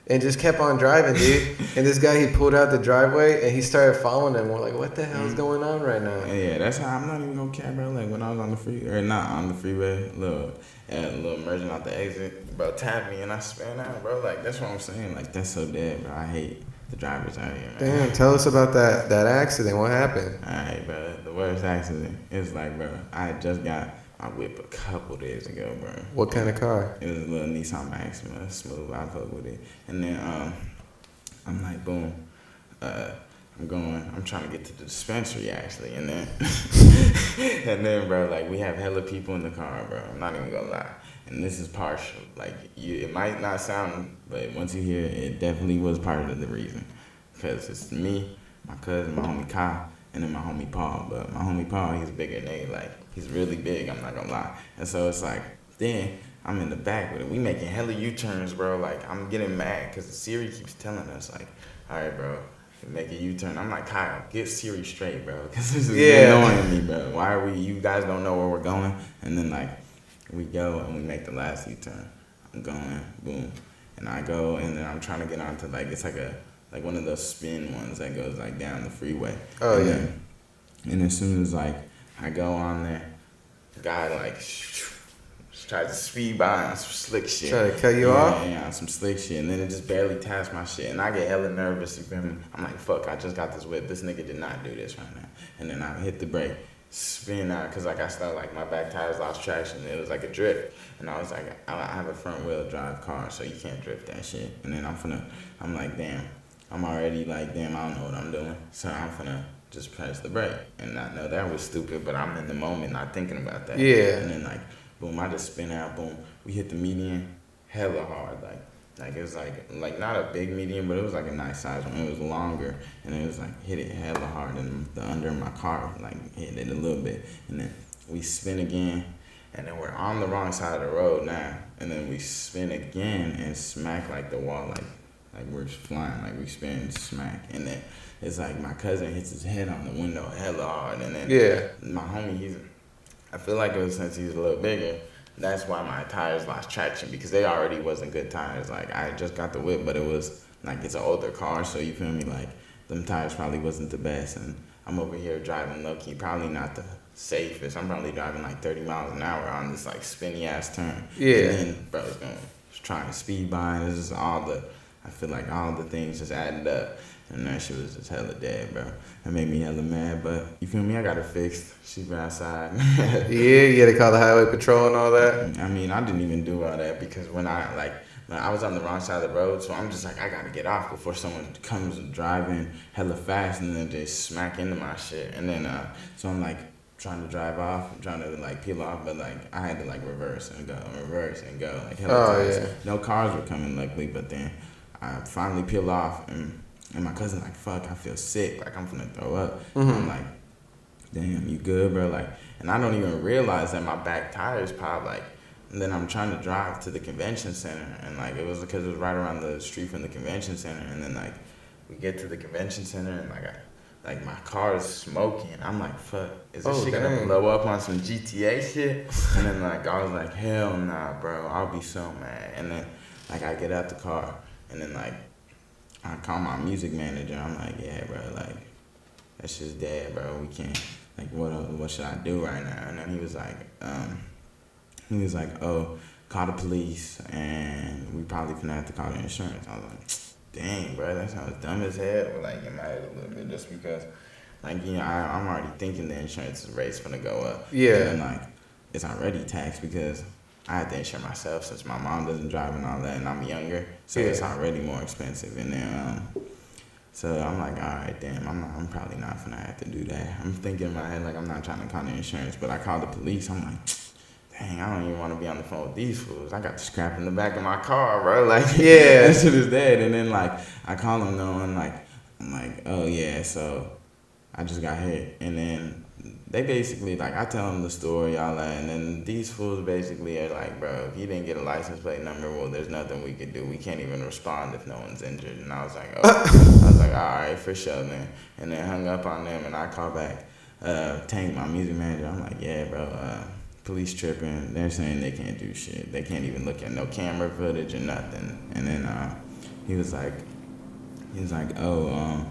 and just kept on driving, dude. And this guy, he pulled out the driveway, and he started following him. We're like, what the hell is going on right now? Yeah, that's how I'm not even gonna care, bro. Like when I was on the freeway, or not on the freeway, little merging out the exit, bro, tapped me and I spun out, bro. Like that's what I'm saying. Like that's so dead, bro. I hate the drivers out here, man. Damn, tell us about that accident. What happened? All right, bro. The worst accident is like, bro, I had just got my whip a couple days ago, bro. What kind of car? It was a little Nissan Maxima, smooth. I fuck with it. And then I'm like, boom. I'm trying to get to the dispensary actually, and then bro, like we have hella people in the car, bro. I'm not even gonna lie, and this is partial. Like it might not sound, but once you hear it, it definitely was part of the reason, because it's me, my cousin, my homie Kyle, and then my homie Paul. But my homie Paul, he's bigger than they, like he's really big. I'm not gonna lie, and so it's like then. I'm in the back with it. We making hella U-turns, bro. Like I'm getting mad because Siri keeps telling us, like, all right, bro. Make a U-turn. I'm like, Kyle, get Siri straight, bro. Because this is annoying me, bro. Why are you guys don't know where we're going? And then, like, we go and we make the last U-turn. I'm going, boom. And I go, and then I'm trying to get onto, like, it's like one of those spin ones that goes, like, down the freeway. Oh, and yeah. And as soon as, like, I go on there, the guy, like, tried to speed by on some slick shit. Try to cut you off? Yeah, on some slick shit. And then it just barely taps my shit. And I get hella nervous, you feel me? I'm like, fuck, I just got this whip. This nigga did not do this right now. And then I hit the brake, spin out, because like I started, like my back tires lost traction. It was like a drift. And I was like, I have a front wheel drive car, so you can't drift that shit. And then I'm like, damn, I'm already like, damn, I don't know what I'm doing. So I'm finna just press the brake. And I know that was stupid, but I'm in the moment not thinking about that. Yeah. And then like, boom, I just spin out, boom. We hit the median hella hard. Like it was like not a big median, but it was like a nice size one. It was longer, and it was like hit it hella hard, and the under of my car like hit it a little bit. And then we spin again, and then we're on the wrong side of the road now. And then we spin again and smack like the wall, like we're flying, like we spin smack. And then it's like my cousin hits his head on the window hella hard, and then my homie, I feel like it was since he's a little bigger, that's why my tires lost traction, because they already wasn't good tires. Like, I just got the whip, but it was, like, it's an older car, so you feel me? Like, them tires probably wasn't the best, and I'm over here driving low-key, probably not the safest. I'm probably driving, like, 30 miles an hour on this, like, spinny-ass turn. Yeah. And then, bro, trying to speed by, and it's just I feel like all the things just added up. And that shit was just hella dead, bro. It made me hella mad, but you feel me? I got it fixed. She been outside. Yeah, you had to call the highway patrol and all that. I mean, I didn't even do all that because when I was on the wrong side of the road, so I'm just like, I gotta get off before someone comes driving hella fast and then just smack into my shit. And then, so I'm like trying to drive off, trying to like peel off, but like I had to like reverse and go, like hella times. Yeah. No cars were coming luckily, but then I finally peeled off and my cousin's like, fuck, I feel sick. Like, I'm finna throw up. Mm-hmm. I'm like, damn, you good, bro? Like, and I don't even realize that my back tires popped. Like, and then I'm trying to drive to the convention center, and like it was because it was right around the street from the convention center, and then like we get to the convention center, and like my car is smoking. I'm like, fuck, is this shit gonna blow up on some GTA shit? And then like I was like, hell nah, bro, I'll be so mad. And then like I get out the car, and then like I call my music manager. I'm like, yeah, bro, like that's just dead, bro. We can't. Like, what should I do right now? And then he was like, oh, call the police, and we probably finna have to call the insurance. I was like, dang, bro, that sounds dumb as hell. But like in my head a little bit, just because, like, you know, I'm already thinking the insurance rate's finna go up. Yeah. And then like it's already taxed because I had to insure myself since my mom doesn't drive and all that, and I'm younger, so it's already more expensive. And then so I'm like, all right, damn, I'm probably not gonna have to do that. I'm thinking in my head like I'm not trying to call the insurance, but I called the police. I'm like, dang, I don't even want to be on the phone with these fools. I got the scrap in the back of my car, bro. Like, yeah, that shit is dead. And then like I call them knowing like I'm like, oh yeah, so I just got hit, and then they basically like I tell them the story, all that, and then these fools basically are like, bro, if you didn't get a license plate number, well, there's nothing we could do. We can't even respond if no one's injured. And I was like, oh, I was like, all right, for sure, then. And then hung up on them, and I called back Tank, my music manager. I'm like, yeah, bro, police tripping. They're saying they can't do shit. They can't even look at no camera footage or nothing. And then he was like, oh,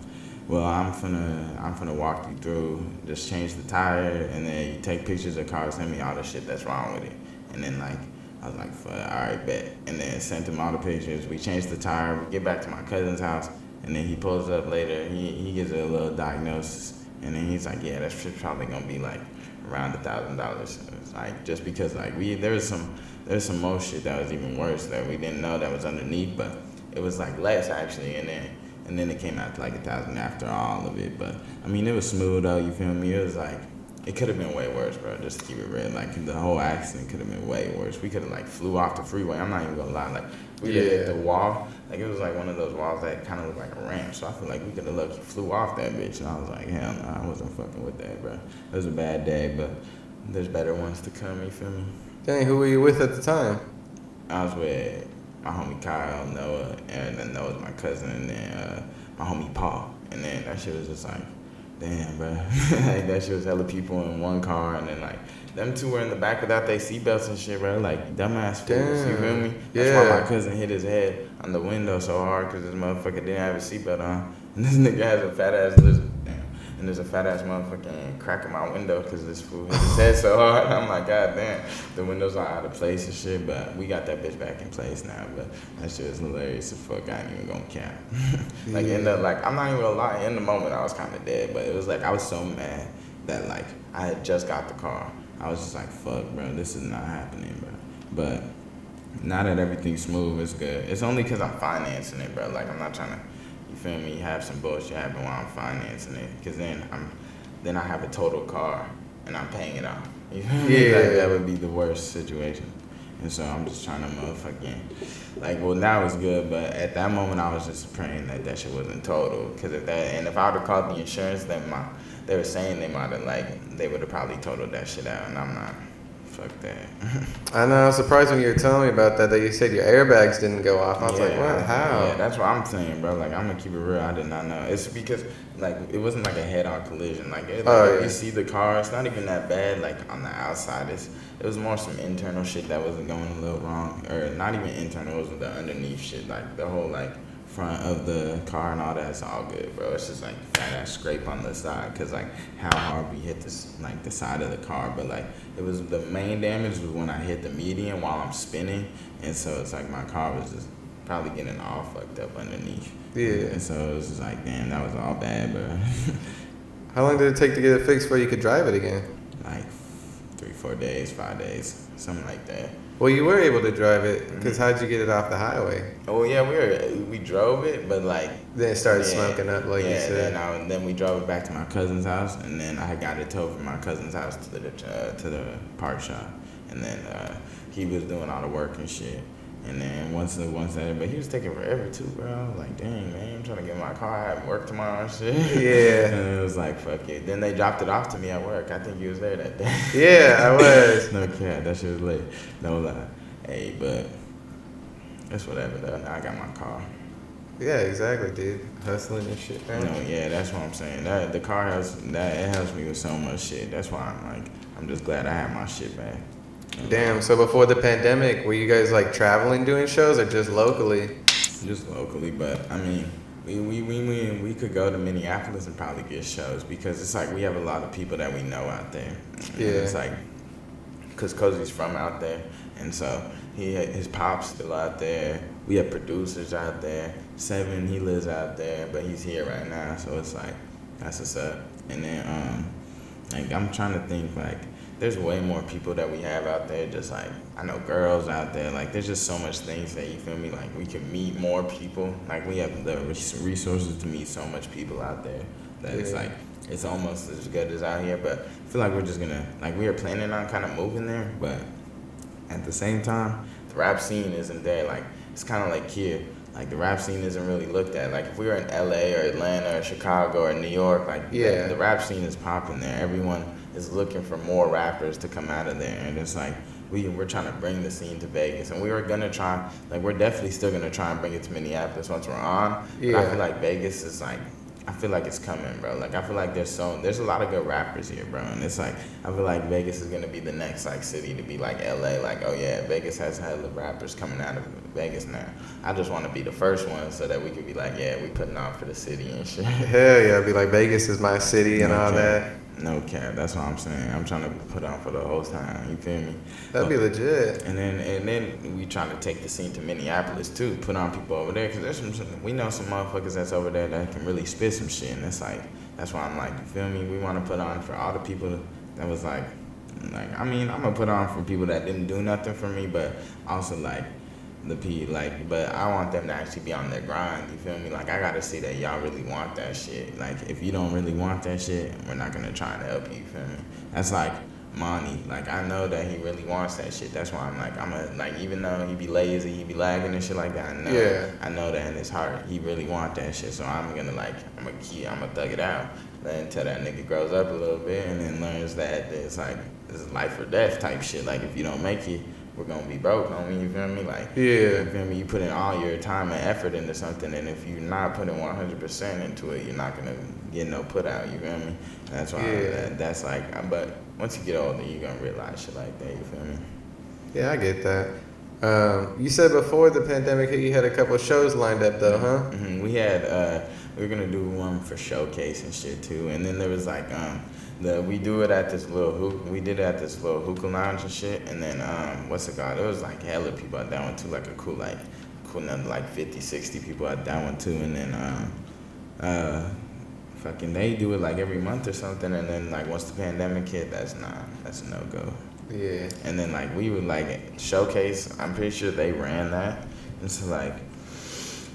well, I'm finna walk you through. Just change the tire, and then you take pictures of cars, send me all the shit that's wrong with it. And then like I was like, fuck, all right, bet. And then sent him all the pictures. We changed the tire. We get back to my cousin's house, and then he pulls up later. He gives a little diagnosis, and then he's like, yeah, that shit's probably gonna be like around $1,000. Like just because like there's some more shit that was even worse that we didn't know that was underneath, but it was like less actually, and then it came out to like 1,000 after all of it. But I mean, it was smooth though. You feel me? It was like it could have been way worse, bro. Just to keep it real, like the whole accident could have been way worse. We could have like flew off the freeway. I'm not even gonna lie. Like we hit the wall. Like it was like one of those walls that kind of looked like a ramp. So I feel like we could have lucky flew off that bitch. And I was like, hell no, I wasn't fucking with that, bro. It was a bad day, but there's better ones to come. You feel me? Dang, who were you with at the time? I was with my homie Kyle, Noah, and then Noah's my cousin, and then my homie Paul. And then that shit was just like, damn, bro. Like that shit was hella people in one car, and then like them two were in the back without their seatbelts and shit, bro. Like dumbass fools, you feel me? That's why my cousin hit his head on the window so hard because this motherfucker didn't have his seatbelt on, and this nigga has a fat ass lizard. And there's a fat ass motherfucking crack in my window because this fool hit his head so hard. I'm like, god damn, the windows are out of place and shit. But we got that bitch back in place now. But that shit is hilarious as fuck. I ain't even gonna cap. Like I'm not even gonna lie. In the moment, I was kind of dead, but it was like I was so mad that like I had just got the car. I was just like, fuck, bro, this is not happening, bro. But now that everything's smooth, it's good. It's only because I'm financing it, bro. Like I'm not trying to. You feel me? Have some bullshit happen while I'm financing it, because then I have a total car and I'm paying it off. You feel me? Like, that would be the worst situation. And so I'm just trying to motherfucking well, now it's good, but at that moment I was just praying that shit wasn't total, because if I would have called the insurance, then they were saying they would have probably totaled that shit out, and I'm not. Fuck that. I know. I was surprised when you were telling me about that you said your airbags didn't go off. I was like, what? How? Yeah, that's what I'm saying, bro. Like, I'm gonna keep it real. I did not know. It's because like it wasn't like a head-on collision. If you see the car, it's not even that bad. Like on the outside, it was more some internal shit that wasn't going a little wrong, or not even internal. It was the underneath shit, like the whole front of the car and all that's all good, bro. It's just fat ass scrape on the side because how hard we hit this the side of the car. But it was the main damage was when I hit the median while I'm spinning, and so it's my car was just probably getting all fucked up underneath. Yeah. And so it was just damn, that was all bad, bro. How long did it take to get it fixed before you could drive it again? 3-4 days, 5 days, something like that. Well, you were able to drive it, because how'd you get it off the highway? Oh yeah, we drove it, but then it started smoking up, you said. Then we drove it back to my cousin's house, and then I got it towed from my cousin's house to the park shop, and then he was doing all the work and shit, And then once that, but he was taking forever too, bro. I was like, dang, man, I'm trying to get my car. I have work tomorrow and shit. Yeah. And it was like, fuck it. Then they dropped it off to me at work. I think you was there that day. Yeah, I was. No cap, that shit was late. No lie. Hey, but it's whatever though. Now I got my car. Yeah, exactly, dude. Hustling and shit, man. No, yeah, that's what I'm saying. That the car it helps me with so much shit. That's why I'm just glad I have my shit back. Damn, so before the pandemic, were you guys like traveling doing shows or just locally? Just locally, but I mean, we could go to Minneapolis and probably get shows because it's like we have a lot of people that we know out there. Yeah. And it's like, cause Cozy's from out there, and so his pop's still out there. We have producers out there. Seven, he lives out there, but he's here right now, so it's like that's what's up. And then like I'm trying to think like. There's way more people that we have out there. Just like I know girls out there. Like there's just so much things that you feel me. Like we can meet more people. Like we have the resources to meet so much people out there that it's like it's almost as good as out here. But I feel like we're just gonna like we are planning on kind of moving there. But at the same time, the rap scene isn't there. Like it's kind of like here. Like the rap scene isn't really looked at. Like if we were in LA or Atlanta or Chicago or New York, like the rap scene is popping there. Everyone is looking for more rappers to come out of there, and it's like we're trying to bring the scene to Vegas, and we were gonna try, like we're definitely still gonna try and bring it to Minneapolis once we're on. Yeah. But I feel like Vegas is like, I feel like it's coming, bro. Like I feel like there's a lot of good rappers here, bro, and it's like I feel like Vegas is gonna be the next like city to be like LA. Like oh yeah, Vegas has hella rappers coming out of Vegas now. I just want to be the first one so that we could be like yeah, we putting on for the city and shit. Hell yeah, be like Vegas is my city and all that. No cap, that's what I'm saying. I'm trying to put on for the whole time. You feel me? That'd be legit. And then we trying to take the scene to Minneapolis too. Put on people over there because we know some motherfuckers that's over there that can really spit some shit. And it's like that's why I'm like, you feel me? We want to put on for all the people that was like I mean, I'm gonna put on for people that didn't do nothing for me, but also like. But I want them to actually be on their grind, you feel me? Like, I gotta see that y'all really want that shit. Like, if you don't really want that shit, we're not gonna try to help you, feel me? That's like Monty. Like, I know that he really wants that shit. That's why I'm like, even though he be lazy, he be lagging and shit like that, I know that in his heart, he really want that shit. So I'm gonna thug it out. Until that nigga grows up a little bit and then learns that it's like, this is life or death type shit. Like, if you don't make it, we're gonna be broke, homie, you feel me? Like, you feel me? You put in all your time and effort into something, and if you're not putting 100% into it, you're not gonna get no put out, you feel me? That's why that's like, but once you get older, you're gonna realize shit like that, you feel me? Yeah, I get that. You said before the pandemic, you had a couple of shows lined up though, huh? Mm-hmm. We were gonna do one for Showcase and shit too, and then there was like, we did it at this little hookah lounge and shit, and then what's it called? It was like hella people at that one too, like a cool number, like 50, 60 people at that one too, and then fucking they do it like every month or something, and then like once the pandemic hit, that's a no go. Yeah. And then like we would like Showcase, I'm pretty sure they ran that, and so like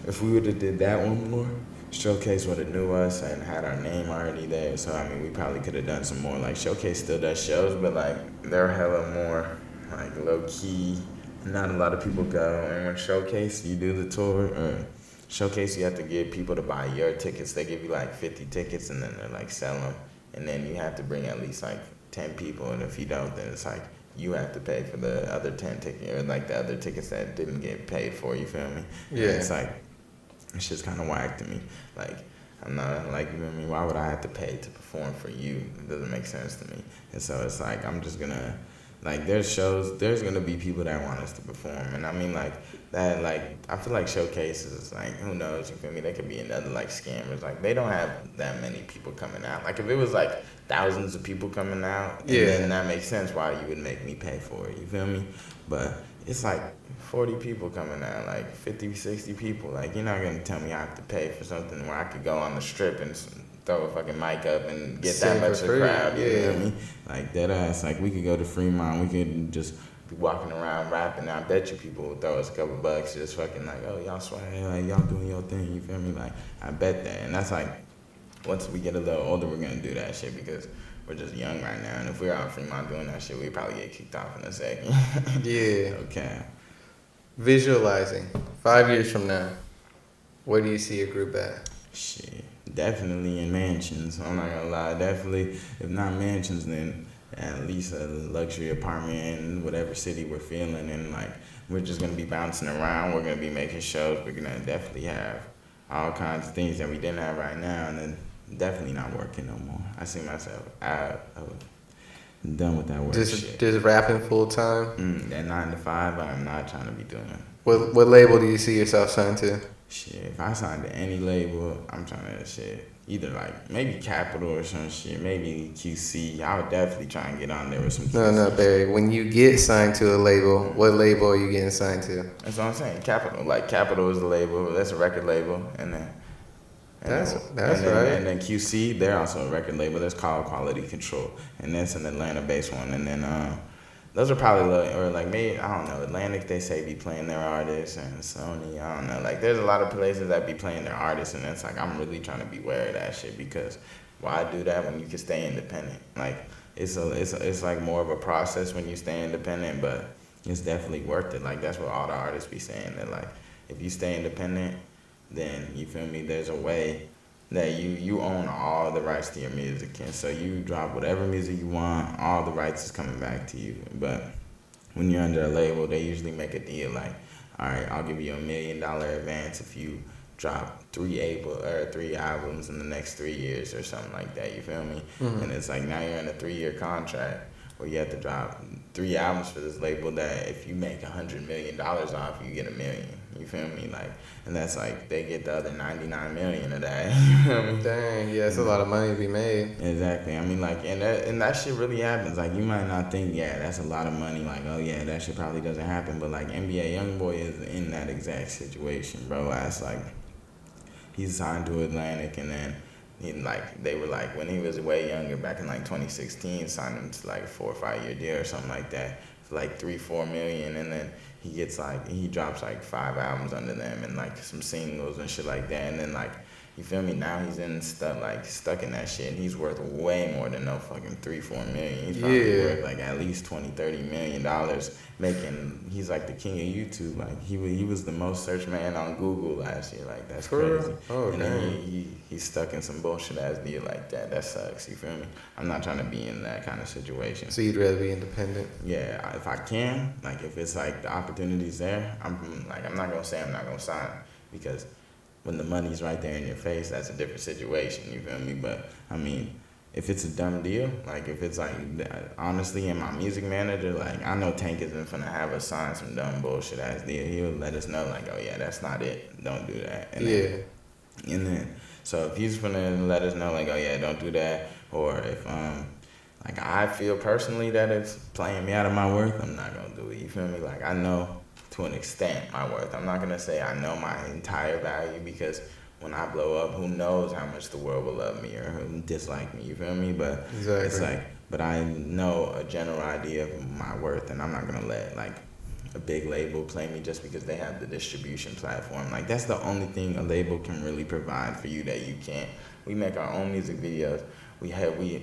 if we would have did that one more. Showcase would have knew us and had our name already there, so I mean we probably could have done some more. Like Showcase still does shows, but like they're hella more like low key. Not a lot of people go. And when Showcase you do the tour or Showcase you have to get people to buy your tickets. They give you like 50 tickets and then they're like sell them, and then you have to bring at least like 10 people, and if you don't, then it's like you have to pay for the other 10 tickets or like the other tickets that didn't get paid for. You feel me? Yeah. And it's like. It's just kind of whack to me. Like, I'm not, like, you know what I mean? Why would I have to pay to perform for you? It doesn't make sense to me. And so it's like, I'm just gonna, like, there's gonna be people that want us to perform. And I mean, like, that, like, I feel like Showcases, like, who knows, you feel me? They could be another, like, scammers. Like, they don't have that many people coming out. Like, if it was, like, thousands of people coming out, then that makes sense why you would make me pay for it. You feel me? But it's like 40 people coming out, like 50, 60 people. Like, you're not going to tell me I have to pay for something where I could go on the strip and throw a fucking mic up and get that much of a crowd. You know what I mean? Like, that ass, like, we could go to Fremont. We could just be walking around rapping. I bet you people would throw us a couple bucks just fucking like, oh, y'all swag, like, y'all doing your thing. You feel me? Like, I bet that. And that's like, once we get a little older, we're going to do that shit because we're just young right now. And if we're out in Fremont doing that shit, we'd probably get kicked off in a second. Yeah. Okay. Visualizing 5 years from now, where do you see your group at? Shit, definitely in mansions. I'm not gonna lie. Definitely, if not mansions, then at least a luxury apartment in whatever city we're feeling. And like, we're just gonna be bouncing around. We're gonna be making shows. We're gonna definitely have all kinds of things that we didn't have right now. And then definitely not working no more. I see myself out of done with that work shit. Just rapping full time. That 9 to 5, I'm not trying to be doing. What label do you see yourself signed to? Shit, if I signed to any label, I'm trying to shit. Either like maybe Capital or some shit, maybe QC. I would definitely try and get on there with some QC. No, Barry. When you get signed to a label, what label are you getting signed to? That's what I'm saying. Capital. Like Capital is the label. That's a record label, and then that's right. And then QC, they're also a record label. That's called Quality Control, and that's an Atlanta-based one. And then those are probably or like maybe I don't know. Atlantic, they say be playing their artists, and Sony, I don't know. Like there's a lot of places that be playing their artists, and it's like I'm really trying to beware of that shit because why do that when you can stay independent? Like it's like more of a process when you stay independent, but it's definitely worth it. Like that's what all the artists be saying, that like if you stay independent, then you feel me. There's a way that you own all the rights to your music, and so you drop whatever music you want, all the rights is coming back to you. But when you're under a label, they usually make a deal like, all right, I'll give you $1 million advance if you drop 3 albums in the next 3 years or something like that. You feel me? Mm-hmm. And it's like now you're in a 3-year contract where you have to drop 3 albums for this label that if you make $100 million off, you get $1 million. You feel me? Like, and that's like they get the other 99 million of that. You feel me? Dang, yeah, it's a lot of money to be made. Exactly. I mean, like, and that shit really happens. Like, you might not think, yeah, that's a lot of money. Like, oh yeah, that shit probably doesn't happen. But like, NBA YoungBoy is in that exact situation, bro. That's like, he's signed to Atlantic, and then they were like, when he was way younger, back in like 2016, signed him to like a 4 or 5 year deal or something like that for like 3-4 million, and then he drops like 5 albums under them and like some singles and shit like that, and then like, you feel me, now he's stuck in that shit, and he's worth way more than no fucking 3-4 million. He's probably worth like at least $20-30 million he's like the king of YouTube. Like he was the most searched man on Google last year. Like that's crazy. Oh, and then he's stuck in some bullshit ass deal like that. That sucks. You feel me? I'm not trying to be in that kind of situation. So you'd rather be independent? Yeah, if I can, like if it's like the opportunity's there, I'm not gonna say I'm not gonna sign, because when the money's right there in your face, that's a different situation, you feel me? But, I mean, if it's a dumb deal, like if it's like, honestly, and my music manager, like I know Tank isn't finna have us sign some dumb bullshit ass deal. He'll let us know like, oh yeah, that's not it. Don't do that. And then, so if he's finna let us know like, oh yeah, don't do that, or if, like I feel personally that it's playing me out of my worth, I'm not gonna do it, you feel me? Like I know to an extent my worth. I'm not gonna say I know my entire value, because when I blow up, who knows how much the world will love me or dislike me, you feel me? But exactly. It's like, but I know a general idea of my worth, and I'm not gonna let like a big label play me just because they have the distribution platform. Like that's the only thing a label can really provide for you that you can't. We make our own music videos.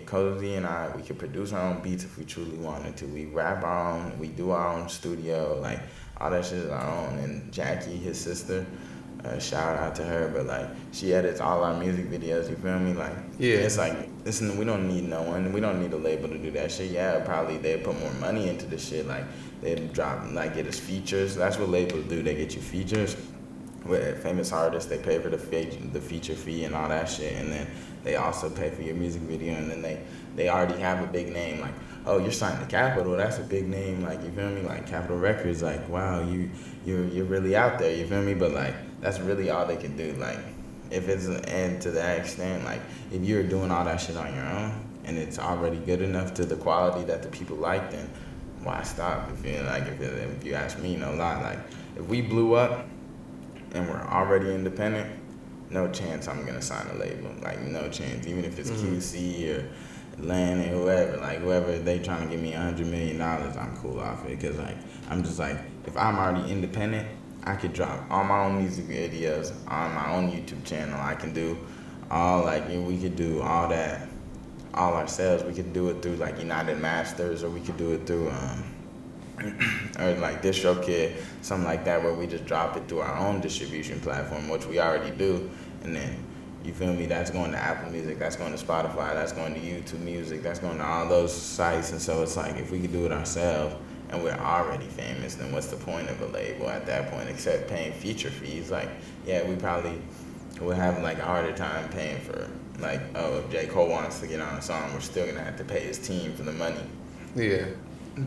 Cozy and I, we could produce our own beats if we truly wanted to. We rap our own, we do our own studio, like all that shit is our own. And Jackie, his sister, shout out to her, but like she edits all our music videos, you feel me? Like, yeah, it's like, listen, we don't need no one, we don't need a label to do that shit. Yeah, probably they'd put more money into the shit, like they'd drop, like get us features. That's what labels do, they get you features. With famous artists, they pay for the feature fee and all that shit, and then they also pay for your music video, and then they already have a big name, like, oh, you're signed to Capitol, that's a big name, like, you feel me, like Capitol Records, like, wow, you're really out there, you feel me, but like, that's really all they can do, like, if it's an end to that extent, like, if you're doing all that shit on your own, and it's already good enough to the quality that the people like, then why stop? If you ask me, no lie, like, if we blew up, and we're already independent, no chance I'm gonna sign a label. Like no chance. Even if it's QC or Atlanta or whoever they trying to give me $100 million, I'm cool off it. Cause like I'm just like, if I'm already independent, I could drop all my own music videos on my own YouTube channel. I can do all we could do all that all ourselves. We could do it through like United Masters, or we could do it through or like DistroKid, something like that, where we just drop it through our own distribution platform, which we already do, and then you feel me? That's going to Apple Music, that's going to Spotify, that's going to YouTube Music, that's going to all those sites, and so it's like if we could do it ourselves and we're already famous, then what's the point of a label at that point except paying feature fees? Like, yeah, we probably would have like a harder time paying for like, oh, if J. Cole wants to get on a song, we're still gonna have to pay his team for the money. Yeah.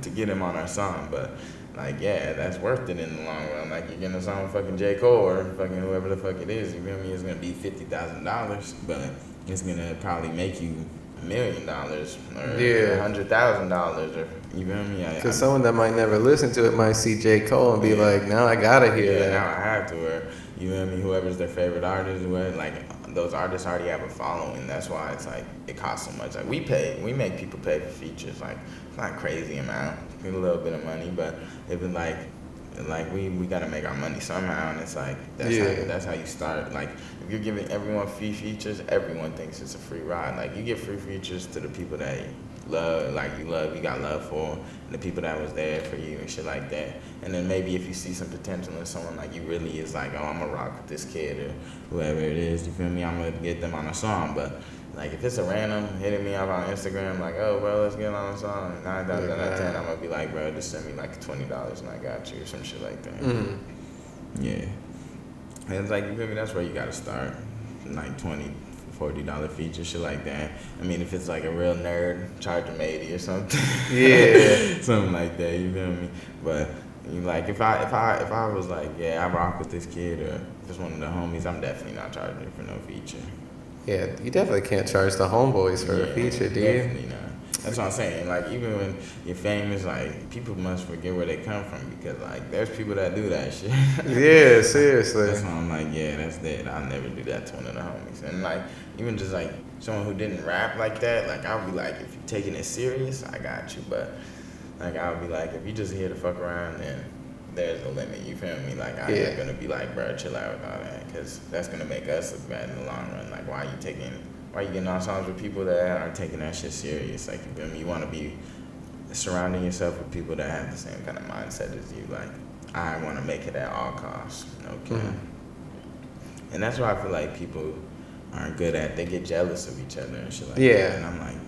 To get him on our song, but like, yeah, that's worth it in the long run. Like, you're getting a song with fucking J. Cole or fucking whoever the fuck it is, you feel me? It's gonna be $50,000, but it's gonna probably make you $1 million or $100,000, or you feel me? Because someone that might never listen to it might see J. Cole and be like, now I gotta hear that. Now I have to, or you feel me? Whoever's their favorite artist, whoever, like those artists already have a following. That's why it's like it costs so much. Like we make people pay for features. Like it's not a crazy amount, a little bit of money, but if it's like we gotta make our money somehow, and it's like that's how you start. Like if you're giving everyone free features, everyone thinks it's a free ride. Like you give free features to the people that love, like you got love for, and the people that was there for you and shit like that. And then maybe if you see some potential in someone, like you really is like, oh, I'm gonna rock with this kid or whoever it is, you feel me? I'm gonna get them on a song. But like if it's a random hitting me up on Instagram, like, oh, bro, let's get on a song, 9 times out of 10, I'm gonna be like, bro, just send me like $20 and I got you, or some shit like that. Mm-hmm. Yeah. And it's like, you feel me? That's where you gotta start, like $20-$40 feature, shit like that. I mean, if it's like a real nerd, charge them 80 or something. Yeah. Something like that, you feel me? But you like if I was like, yeah, I rock with this kid, or if it's one of the homies, I'm definitely not charging it for no feature. Yeah, you definitely can't charge the homeboys for a feature, do you? Definitely not. That's what I'm saying. Like, even when you're famous, like, people must forget where they come from, because, like, there's people that do that shit. Yeah, seriously. That's why I'm like, yeah, that's dead. I'll never do that to one of the homies. And, like, even just, like, someone who didn't rap like that, like, I'll be like, if you're taking it serious, I got you. But, like, I'll be like, if you just here to fuck around, then there's a limit, you feel me? Like, I'm not gonna be like, bro, chill out with all that, because that's gonna make us look bad in the long run. Like, why are you getting on songs with people that aren't taking that shit serious? Like, you feel me? You want to be surrounding yourself with people that have the same kind of mindset as you. Like, I want to make it at all costs. Okay. Mm-hmm. And that's why I feel like people aren't good at. They get jealous of each other and shit like that. And I'm like,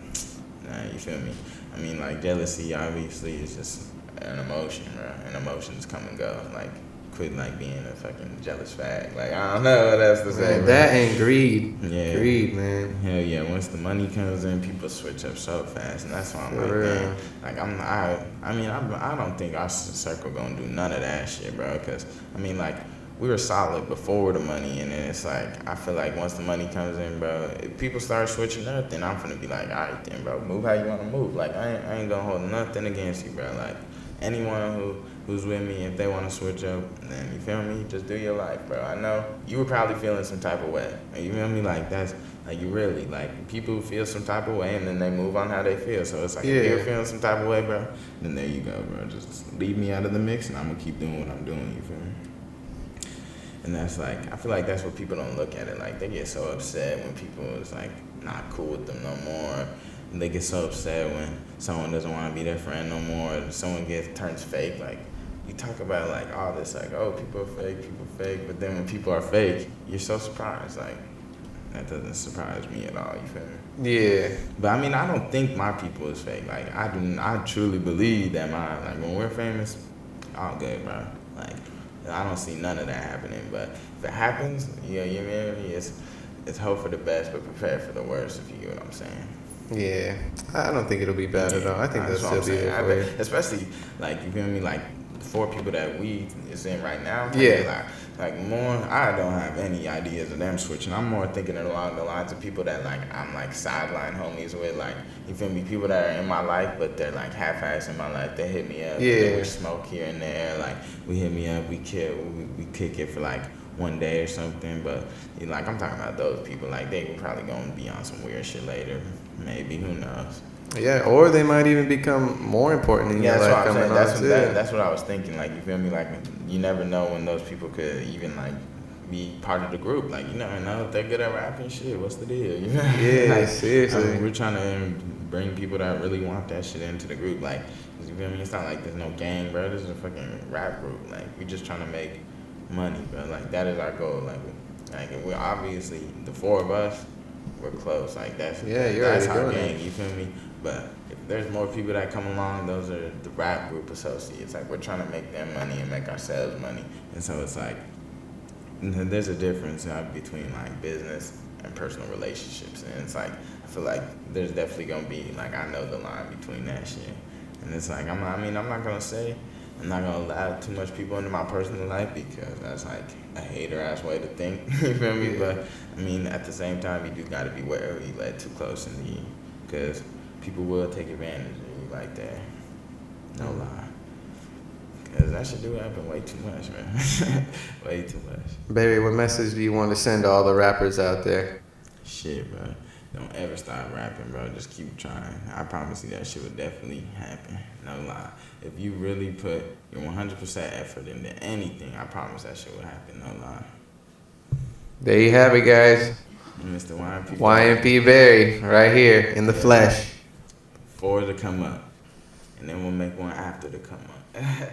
nah, you feel me? I mean, like, jealousy obviously is just an emotion, bro. And emotions come and go. Like, quit like being a fucking jealous fag. Like, I don't know what else to say. Man, that ain't greed. Yeah. Greed, man. Hell yeah. Once the money comes in, people switch up so fast, and that's why I'm like, man. Like, I don't think our circle gonna do none of that shit, bro. Cause I mean, like, we were solid before the money, and then it's like, I feel like once the money comes in, bro, if people start switching up, then I'm gonna be like, all right then, bro, move how you wanna move. Like, I ain't gonna hold nothing against you, bro. Like, anyone who's with me, if they wanna switch up, then you feel me, just do your life, bro. I know you were probably feeling some type of way. You feel me? Like, that's, like, you really, like, people feel some type of way, and then they move on how they feel. So it's like, if you're feeling some type of way, bro, then there you go, bro. Just leave me out of the mix, and I'm gonna keep doing what I'm doing, you feel me? And that's like, I feel like that's what people don't look at it. Like, they get so upset when people is like not cool with them no more. And they get so upset when someone doesn't want to be their friend no more. And someone turns fake. Like, you talk about like all this, like, oh, people are fake. But then when people are fake, you're so surprised. Like, that doesn't surprise me at all. You feel me? Yeah. But I mean, I don't think my people is fake. Like, I truly believe that like, when we're famous, all good, bro. Like, I don't see none of that happening, but if it happens, you know, it's hope for the best, but prepare for the worst, if you get what I'm saying. Yeah, I don't think it'll be bad at all. I think that's still be there for you. Especially, like, you feel me, like, 4 people that we is in right now. Like more, I don't have any ideas of them switching. I'm more thinking along the lines of people that, like, I'm, like, sideline homies with, like, you feel me, people that are in my life, but they're, like, half-ass in my life. They hit me up. Yeah. We smoke here and there. Like, we hit me up, we kick it for, like, one day or something. But, you know, like, I'm talking about those people. Like, they probably gonna be on some weird shit later. Maybe, who knows? Yeah, or they might even become more important in your life coming on too. That's what I was thinking. Like, you feel me? Like, you never know when those people could even, like, be part of the group. Like, you never know if they're good at rapping. Shit, what's the deal? You know? Yeah, like, seriously. I mean, we're trying to bring people that really want that shit into the group. Like, you feel me? It's not like there's no gang, bro. This is a fucking rap group. Like, we just trying to make money, bro. Like, that is our goal. Like we're obviously, the four of us, we're close. Like, that's our gang, you feel me? But if there's more people that come along, those are the rap group associates. Like, we're trying to make them money and make ourselves money. And so it's like, there's a difference between like business and personal relationships. And it's like, I feel like there's definitely gonna be, like, I know the line between that shit. And it's like, I'm not gonna say, I'm not gonna allow too much people into my personal life because that's like a hater ass way to think. You feel me? Yeah. But I mean, at the same time, you do gotta be wary you let too close in you, because people will take advantage of you like that. No lie. Because that shit do happen way too much, man. Way too much. Baby, what message do you want to send to all the rappers out there? Shit, bro. Don't ever stop rapping, bro. Just keep trying. I promise you that shit would definitely happen. No lie. If you really put your 100% effort into anything, I promise that shit would happen. No lie. There you have it, guys. Mr. YNP. YNP Berry, right here in the flesh. 4 to come up. And then we'll make one after to come up.